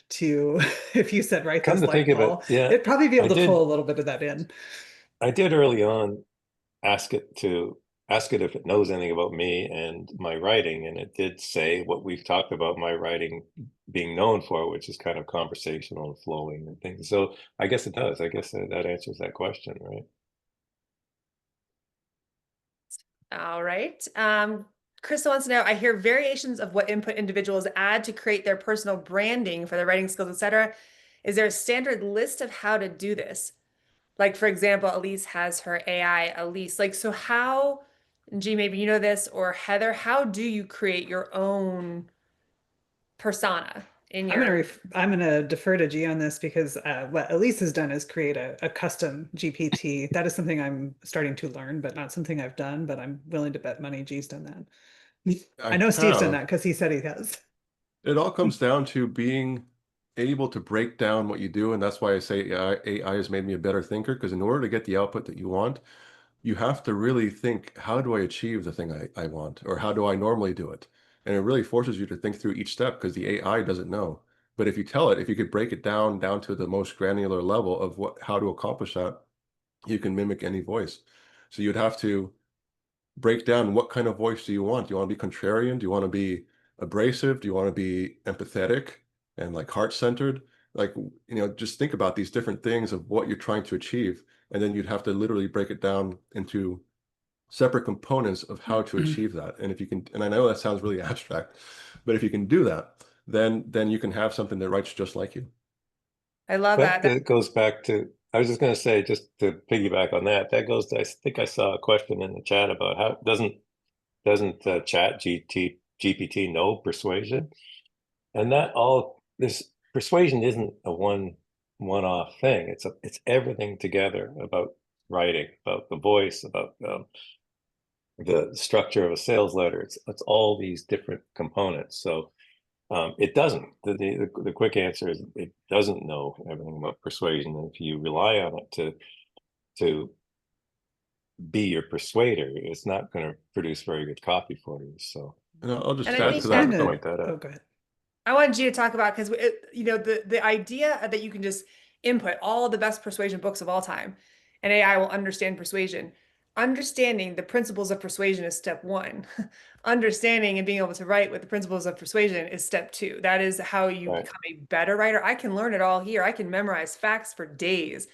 to, if you said write Come this to think like of it, Paul, yeah, it'd probably be able to pull a little bit of that in. I did early on ask it to ask it if it knows anything about me and my writing, and it did say what we've talked about my writing being known for, which is kind of conversational and flowing and things. So I guess it does. I guess that answers that question, right? All right. Krista wants to know, I hear variations of what input individuals add to create their personal branding for their writing skills, etc. Is there a standard list of how to do this? Like, for example, Elise has her AI Elise. Like, so how, G, maybe you know this, or Heather, how do you create your own persona in your... I'm gonna defer to G on this because what Elise has done is create a custom GPT. That is something I'm starting to learn, but not something I've done, but I'm willing to bet money G's done that. I know Steve's done that because he said he has. It all comes down to being able to break down what you do. And that's why I say AI has made me a better thinker, because in order to get the output that you want, you have to really think, how do I achieve the thing I want? Or how do I normally do it? And it really forces you to think through each step, because the AI doesn't know. But if you tell it, if you could break it down to the most granular level of how to accomplish that, you can mimic any voice. So you'd have to break down, what kind of voice do you want? Do you want to be contrarian? Do you want to be abrasive? Do you want to be empathetic and like heart-centered? Like, just think about these different things of what you're trying to achieve. And then you'd have to literally break it down into separate components of how to achieve that. And if you can, and I know that sounds really abstract, but if you can do that, then you can have something that writes just like you. I love that. That goes back to, I was just going to say, just to piggyback on that, that goes to, I think I saw a question in the chat about how doesn't GPT know persuasion? And that all, this persuasion isn't a one-off thing. It's everything together about writing, about the voice, about the structure of a sales letter. It's all these different components. So it doesn't. The quick answer is it doesn't know everything about persuasion. And if you rely on it to be your persuader, it's not going to produce very good copy for you. So, and I'll just And add to that. Point that out. Oh, go ahead. I wanted you to talk about, because the idea that you can just input all the best persuasion books of all time and AI will understand persuasion. Understanding the principles of persuasion is step one. Understanding and being able to write with the principles of persuasion is step two. That is how you Right. become a better writer. I can learn it all here. I can memorize facts for days.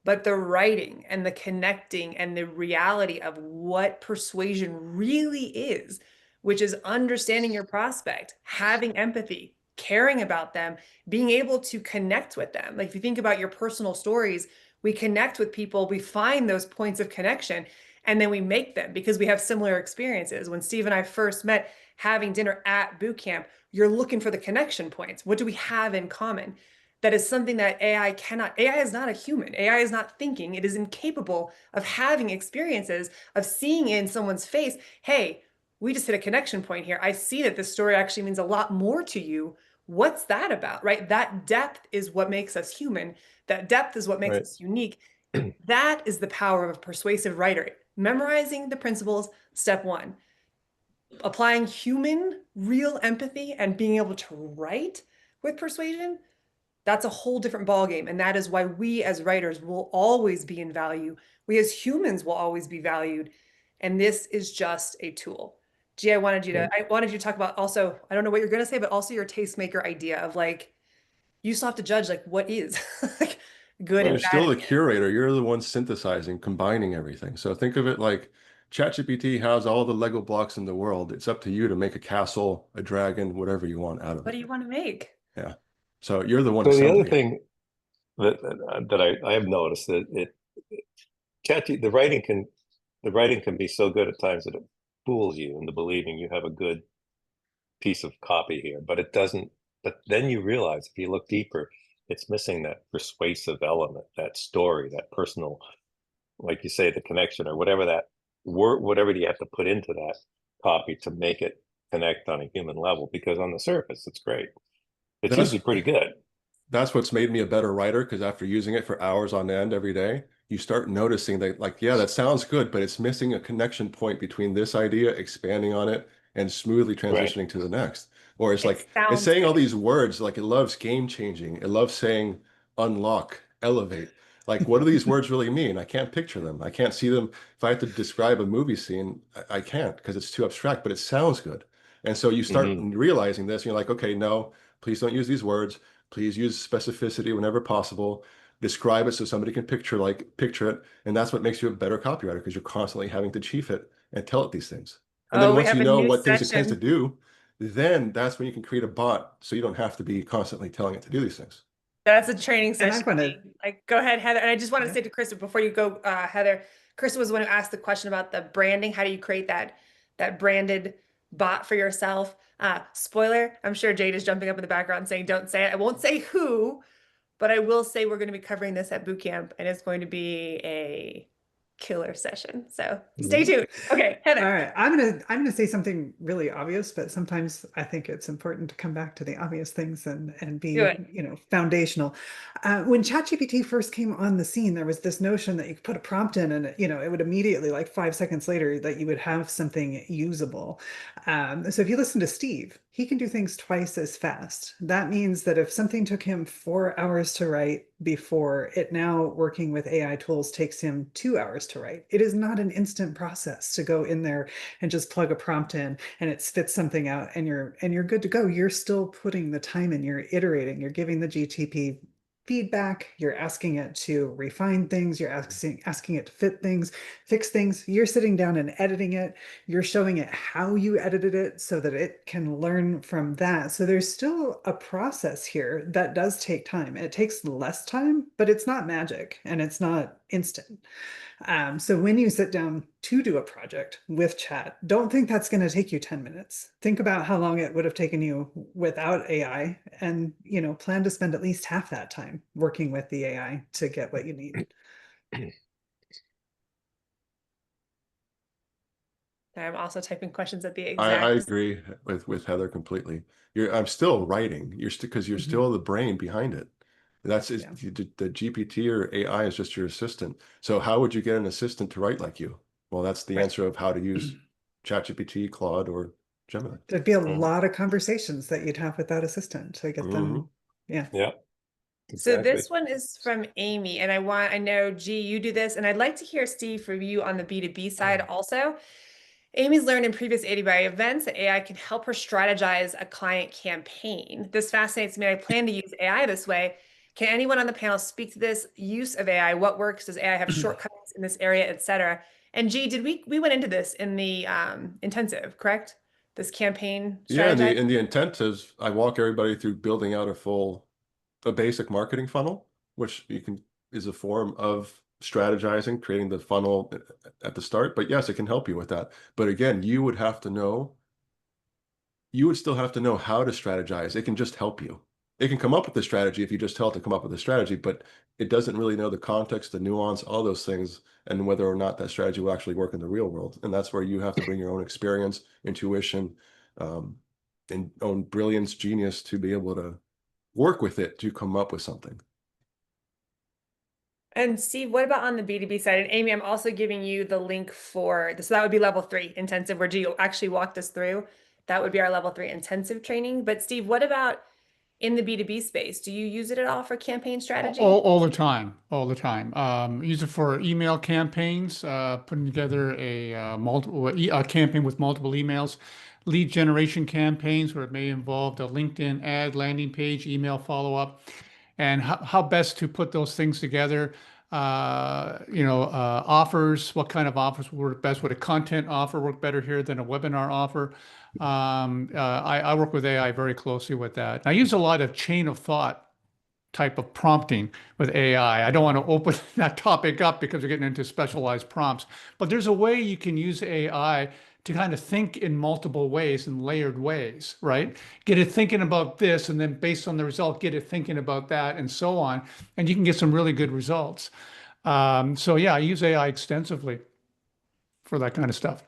But the writing and the connecting and the reality of what persuasion really is, which is understanding your prospect, having empathy, caring about them, being able to connect with them. Like if you think about your personal stories, we connect with people, we find those points of connection, and then we make them because we have similar experiences. When Steve and I first met having dinner at boot camp, you're looking for the connection points. What do we have in common? That is something that AI cannot. AI is not a human. AI is not thinking. It is incapable of having experiences, of seeing in someone's face, hey, we just hit a connection point here. I see that this story actually means a lot more to you. What's that about, right? That depth is what makes us human. That depth is what makes Right. us unique. That is the power of a persuasive writer. Memorizing the principles, step one. Applying human, real empathy and being able to write with persuasion, that's a whole different ballgame. And that is why we as writers will always be in value. We as humans will always be valued. And this is just a tool. G, I wanted you to talk about also, I don't know what you're going to say, but also your tastemaker idea of like, you still have to judge like what is like good Well, and you're still bad. the curator. You're the one synthesizing, combining everything. So think of it like ChatGPT has all the Lego blocks in the world. It's up to you to make a castle, a dragon, whatever you want out of What do it. you want to make? Yeah. So you're the one So the other assembling it. thing that I have noticed that the writing can be so good at times that it fools you into believing you have a good piece of copy here, but it doesn't. But then you realize if you look deeper, it's missing that persuasive element, that story, that personal, like you say, the connection or whatever that word, whatever you have to put into that copy to make it connect on a human level. Because on the surface, it's great. It's That's usually pretty good. that's what's made me a better writer, because after using it for hours on end every day, you start noticing that, like, yeah, that sounds good, but it's missing a connection point between this idea, expanding on it, and smoothly Right. transitioning to the next. Or it's It like it's sounds saying all good. these words, like it loves game changing, it loves saying unlock, elevate. Like, what do these words really mean? I can't picture them. I can't see them. If I have to describe a movie scene, I can't because it's too abstract, but it sounds good. And so you start realizing this, and you're like, okay, no, please don't use these words. Please use specificity whenever possible. Describe it so somebody can picture it. And that's what makes you a better copywriter, because you're constantly having to chief it and tell it these things. And then Oh, we once have you a know new what things it tends to session. do, then that's when you can create a bot so you don't have to be constantly telling it to do these things. That's a training And session. I want to, Like, go ahead, Heather. And I just want to Yeah. say to Krista before you go, Heather, Krista was the one who asked the question about the branding. How do you create that branded bot for yourself? Spoiler, I'm sure Jade is jumping up in the background saying, don't say it. I won't say who, but I will say we're going to be covering this at boot camp, and it's going to be a killer session. So stay tuned. Okay, Heather. all right, I'm gonna say something really obvious, but sometimes I think it's important to come back to the obvious things and be, Do it. you know, foundational. When ChatGPT first came on the scene, there was this notion that you could put a prompt in and, you know, it would immediately, like 5 seconds later, that you would have something usable. So if you listen to Steve, he can do things twice as fast. That means that if something took him 4 hours to write before, it now, working with AI tools, takes him 2 hours to write. It is not an instant process to go in there and just plug a prompt in and it spits something out and you're good to go. You're still putting the time in, you're iterating, you're giving the GTP feedback, you're asking it to refine things, you're asking it to fix things, you're sitting down and editing it, you're showing it how you edited it so that it can learn from that. So there's still a process here that does take time. It takes less time, but it's not magic and it's not instant. So when you sit down to do a project with chat, don't think that's going to take you 10 minutes. Think about how long it would have taken you without AI and, you know, plan to spend at least half that time working with the AI to get what you need. I'm also typing questions at the I exact. agree with Heather completely. I'm still writing. Because you're still the brain behind it. That's Yeah. the GPT or AI is just your assistant. So how would you get an assistant to write like you? Well, that's the Right. answer of how to use ChatGPT, Claude, or Gemini. There'd be a lot of conversations that you'd have with that assistant to get them. Yeah. Yeah. So Exactly. this one is from Amy, and I know, G, you do this, and I'd like to hear, Steve, from you on the B2B side also. Amy's learned in previous AWAI events that AI can help her strategize a client campaign. This fascinates me. I plan to use AI this way. Can anyone on the panel speak to this use of AI? What works? Does AI have shortcuts in this area, et cetera? And G, did we went into this in the intensive, correct? This campaign Yeah, strategy? and the intent is I walk everybody through building out a basic marketing funnel, which is a form of strategizing, creating the funnel at the start. But yes, it can help you with that. But again, you would still have to know how to strategize. It can just help you. It can come up with the strategy if you just tell it to come up with a strategy, but it doesn't really know the context, the nuance, all those things, and whether or not that strategy will actually work in the real world. And that's where you have to bring your own experience, intuition, and own brilliance, genius to be able to work with it to come up with something. And Steve, what about on the B2B side? And Amy, I'm also giving you the link for this. So that would be level 3 intensive, where G actually walked us through. That would be our level 3 intensive training. But Steve, what about in the B2B space? Do you use it at all for campaign strategy? All the time, all the time. Use it for email campaigns, putting together a campaign with multiple emails, lead generation campaigns where it may involve a LinkedIn ad, landing page, email follow-up, and how best to put those things together. Offers, what kind of offers work best? Would a content offer work better here than a webinar offer? I work with AI very closely with that. I use a lot of chain of thought type of prompting with AI. I don't want to open that topic up because we're getting into specialized prompts, but there's a way you can use AI to kind of think in multiple ways and layered ways, right? Get it thinking about this, and then based on the result, get it thinking about that, and so on. And you can get some really good results. So yeah, I use AI extensively for that kind of stuff.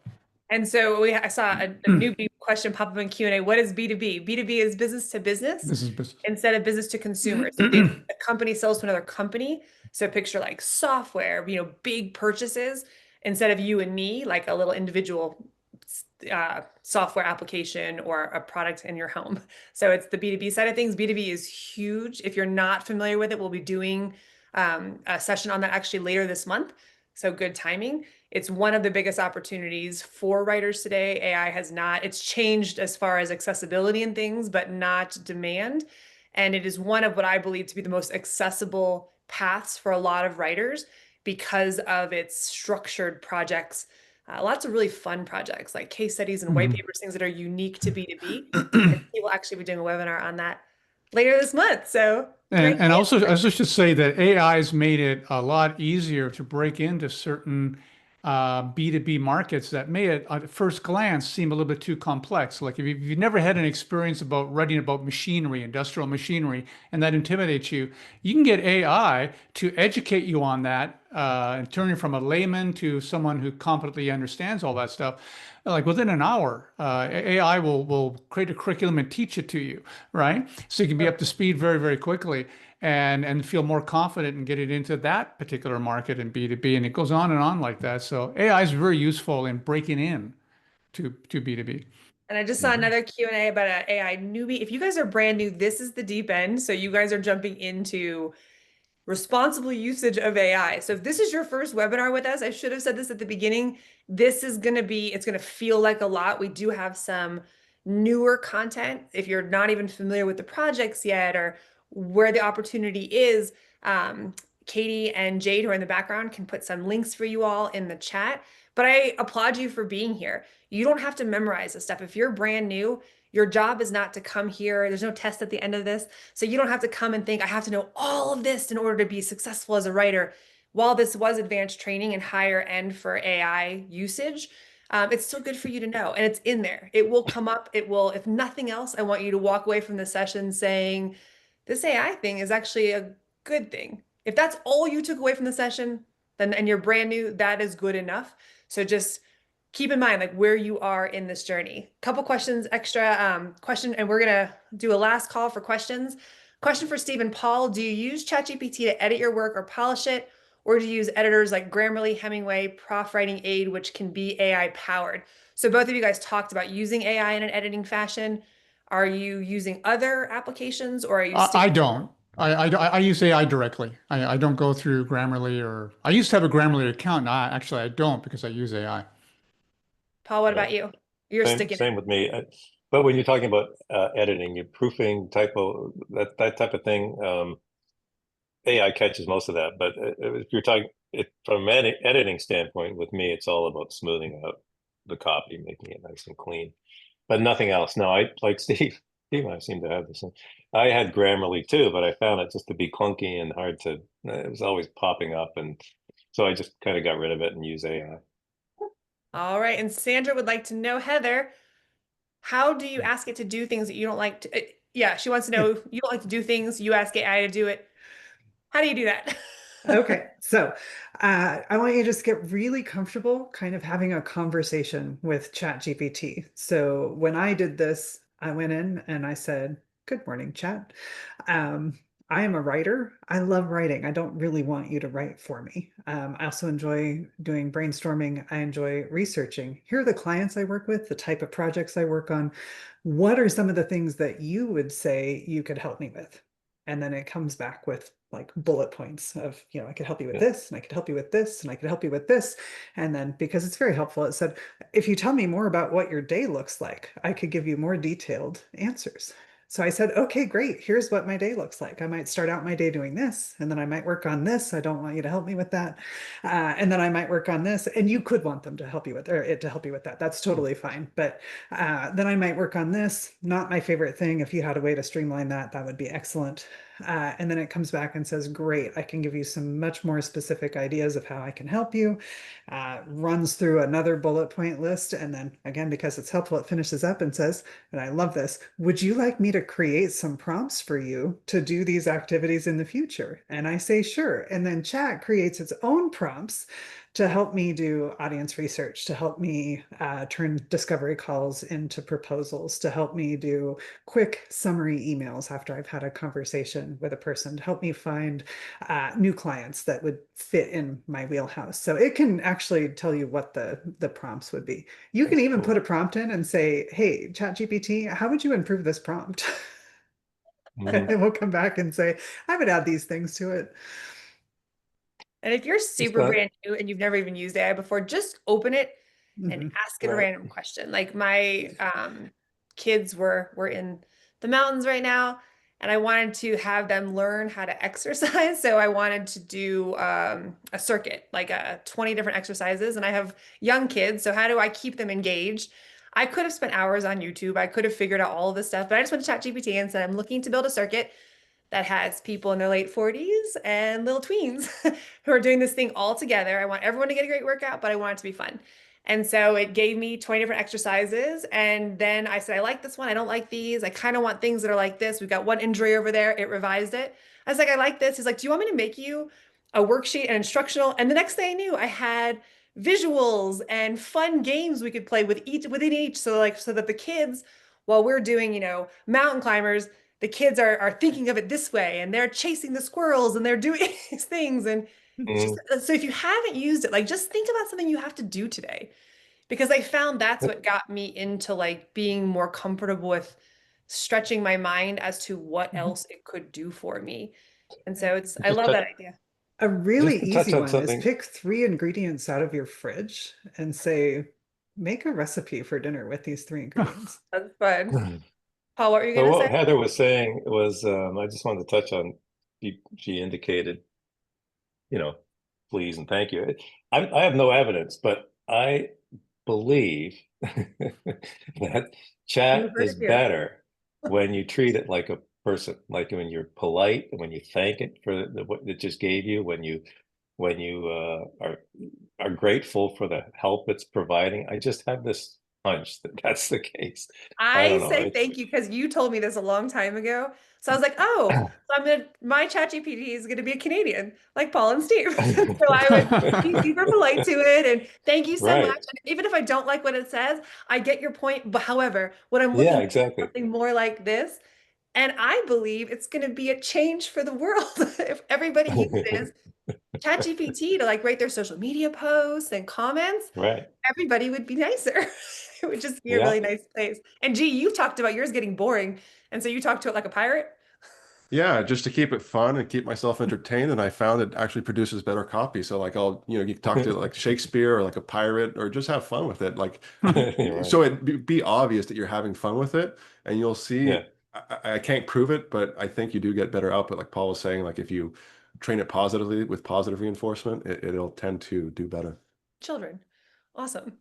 And so I saw a new question pop up in Q&A. What is B2B? B2B is business to business, instead of business to consumer. So a company sells to another company. So picture like software, big purchases, instead of you and me, like a little individual software application or a product in your home. So it's the B2B side of things. B2B is huge. If you're not familiar with it, we'll be doing a session on that actually later this month. So good timing. It's one of the biggest opportunities for writers today. AI has not, it's changed as far as accessibility and things, but not demand. And it is one of what I believe to be the most accessible paths for a lot of writers because of its structured projects. Lots of really fun projects like case studies and white papers, things that are unique to B2B. And he will actually be doing a webinar on that later this month. So great. And also, I was just to say that AI has made it a lot easier to break into certain B2B markets that may at first glance seem a little bit too complex. Like if you've never had an experience about writing about machinery, industrial machinery, and that intimidates you, you can get AI to educate you on that and turn you from a layman to someone who competently understands all that stuff. Like within an hour, AI will create a curriculum and teach it to you, right? So you can be up to speed very, very quickly and feel more confident and get it into that particular market in B2B. And it goes on and on like that. So AI is very useful in breaking in to B2B. And I just saw another Q&A about an AI newbie. If you guys are brand new, this is the deep end. So you guys are jumping into responsible usage of AI. So if this is your first webinar with us, I should have said this at the beginning. This is going to be, it's going to feel like a lot. We do have some newer content. If you're not even familiar with the projects yet or where the opportunity is, Katie and Jade, who are in the background, can put some links for you all in the chat. But I applaud you for being here. You don't have to memorize this stuff. If you're brand new, your job is not to come here. There's no test at the end of this. So you don't have to come and think, I have to know all of this in order to be successful as a writer. While this was advanced training and higher end for AI usage, it's still good for you to know. And it's in there. It will come up. It will, if nothing else, I want you to walk away from the session saying, this AI thing is actually a good thing. If that's all you took away from the session, then and you're brand new, that is good enough. So just keep in mind like where you are in this journey. Couple questions, extra question, and we're gonna do a last call for questions. Question for Steve and Paul: do you use ChatGPT to edit your work or polish it, or do you use editors like Grammarly, Hemingway, Prof Writing Aid, which can be AI powered? So both of you guys talked about using AI in an editing fashion. Are you using other applications, or are you? I don't. I use AI directly. I don't go through Grammarly or I used to have a Grammarly account. Now, actually, I don't because I use AI. Paul, what about you? You're sticking. Same with me. But when you're talking about editing, you're proofing, typo, that type of thing, AI catches most of that. But if you're talking from an editing standpoint, with me, it's all about smoothing out the copy, making it nice and clean. But nothing else. No, I like Steve. Steve and I seem to have this. I had Grammarly too, but I found it just to be clunky and hard to. It was always popping up, and so I just kind of got rid of it and use AI. All right, and Sandra would like to know, Heather, how do you ask it to do things that you don't like to? Yeah, she wants to know you don't like to do things. You ask AI to do it. How do you do that? Okay, so I want you to just get really comfortable kind of having a conversation with ChatGPT. So when I did this, I went in and I said, "Good morning, Chat. I am a writer. I love writing. I don't really want you to write for me. I also enjoy doing brainstorming. I enjoy researching. Here are the clients I work with, the type of projects I work on. What are some of the things that you would say you could help me with?" And then it comes back with like bullet points of, I could help you with this, and I could help you with this, and I could help you with this. And then because it's very helpful, it said, if you tell me more about what your day looks like, I could give you more detailed answers. So I said, okay, great. Here's what my day looks like. I might start out my day doing this, and then I might work on this. I don't want you to help me with that. And then I might work on this, and you could want them to help you with, or it to help you with that. That's totally fine. But then I might work on this. Not my favorite thing. If you had a way to streamline that, that would be excellent. And then it comes back and says, great, I can give you some much more specific ideas of how I can help you. Runs through another bullet point list. And then again, because it's helpful, it finishes up and says, and I love this, would you like me to create some prompts for you to do these activities in the future? And I say, sure. And then Chat creates its own prompts to help me do audience research, to help me turn discovery calls into proposals, to help me do quick summary emails after I've had a conversation with a person, to help me find new clients that would fit in my wheelhouse. So it can actually tell you what the prompts would be. You can even put a prompt in and say, hey, ChatGPT, how would you improve this prompt? And it will come back and say, I would add these things to it. And if you're super not- brand new and you've never even used AI before, just open it and Mhm. ask it a Right. random question. Like my kids were in the mountains right now, and I wanted to have them learn how to exercise. So I wanted to do a circuit, like 20 different exercises. And I have young kids, so how do I keep them engaged? I could have spent hours on YouTube. I could have figured out all of this stuff, but I just went to ChatGPT and said, I'm looking to build a circuit that has people in their late 40s and little tweens who are doing this thing all together. I want everyone to get a great workout, but I want it to be fun. And so it gave me 20 different exercises. And then I said, I like this one. I don't like these. I kind of want things that are like this. We've got one injury over there. It revised it. I was like, I like this. He's like, do you want me to make you a worksheet and instructional? And the next thing I knew, I had visuals and fun games we could play within each. So that the kids, while we're doing, mountain climbers, the kids are thinking of it this way, and they're chasing the squirrels and they're doing these things. And so if you haven't used it, like just think about something you have to do today, because I found that's what got me into like being more comfortable with stretching my mind as to what else it could do for me. And so I love that idea. A really Just to touch easy on one is something- pick 3 ingredients out of your fridge and say, make a recipe for dinner with these 3 ingredients. That's fun. Paul, what were you So going to what say? Heather was saying was, I just wanted to touch on, she indicated, please and thank you. I have no evidence, but I believe that chat You heard is it here. better when you treat it like a person, like when you're polite, when you thank it for what it just gave you, when you are grateful for the help it's providing. I just have this hunch that that's the case. I I don't know. say thank you because you told me this a long time ago. So I was like, oh, so my ChatGPT is gonna be a Canadian, like Paul and Steve. So I would be super polite to it and thank you so Right. much. And even if I don't like what it says, I get your point. But however, what I'm Yeah, looking exactly. for something more like this. And I believe it's gonna be a change for the world if everybody uses ChatGPT to like write their social media posts and comments. Right. Everybody would be nicer. It would just be a Yeah. really nice place. And G, you talked about yours getting boring. And so you talk to it like a pirate? Yeah, just to keep it fun and keep myself entertained. And I found it actually produces better copy. So like you can talk to like Shakespeare or like a pirate or just have fun with it. Like, Right. so it be obvious that you're having fun with it, and you'll see. Yeah. I can't prove it, but I think you do get better output. Like Paul was saying, like if you train it positively with positive reinforcement, it'll tend to do better. Children. Awesome.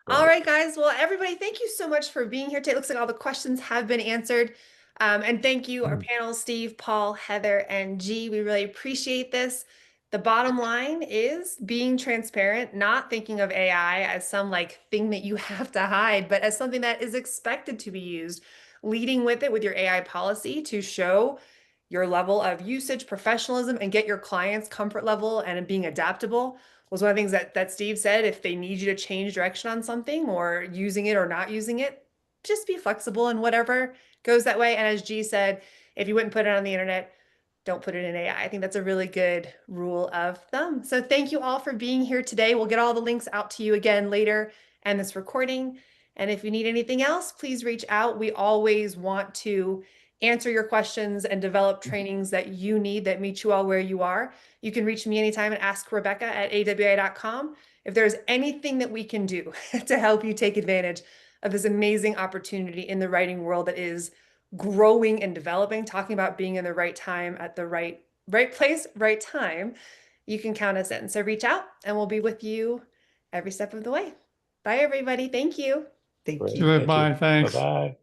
All right, guys. Well, everybody, thank you so much for being here today. It looks like all the questions have been answered. And thank you, our panel, Steve, Paul, Heather, and G. We really appreciate this. The bottom line is being transparent, not thinking of AI as some like thing that you have to hide, but as something that is expected to be used, leading with it with your AI policy to show your level of usage, professionalism, and get your clients' comfort level and being adaptable was one of the things that Steve said. If they need you to change direction on something or using it or not using it, just be flexible and whatever goes that way. And as G said, if you wouldn't put it on the internet, don't put it in AI. I think that's a really good rule of thumb. So thank you all for being here today. We'll get all the links out to you again later and this recording. And if you need anything else, please reach out. We always want to answer your questions and develop trainings that you need that meet you all where you are. You can reach me anytime and ask Rebecca at awai.com if there's anything that we can do to help you take advantage of this amazing opportunity in the writing world that is growing and developing. Talking about being in the right time at the right place, right time. You can count us in. So reach out and we'll be with you every step of the way. Bye, everybody. Thank you. Thank Great. you. Thank you. Goodbye. Thanks. Bye-bye.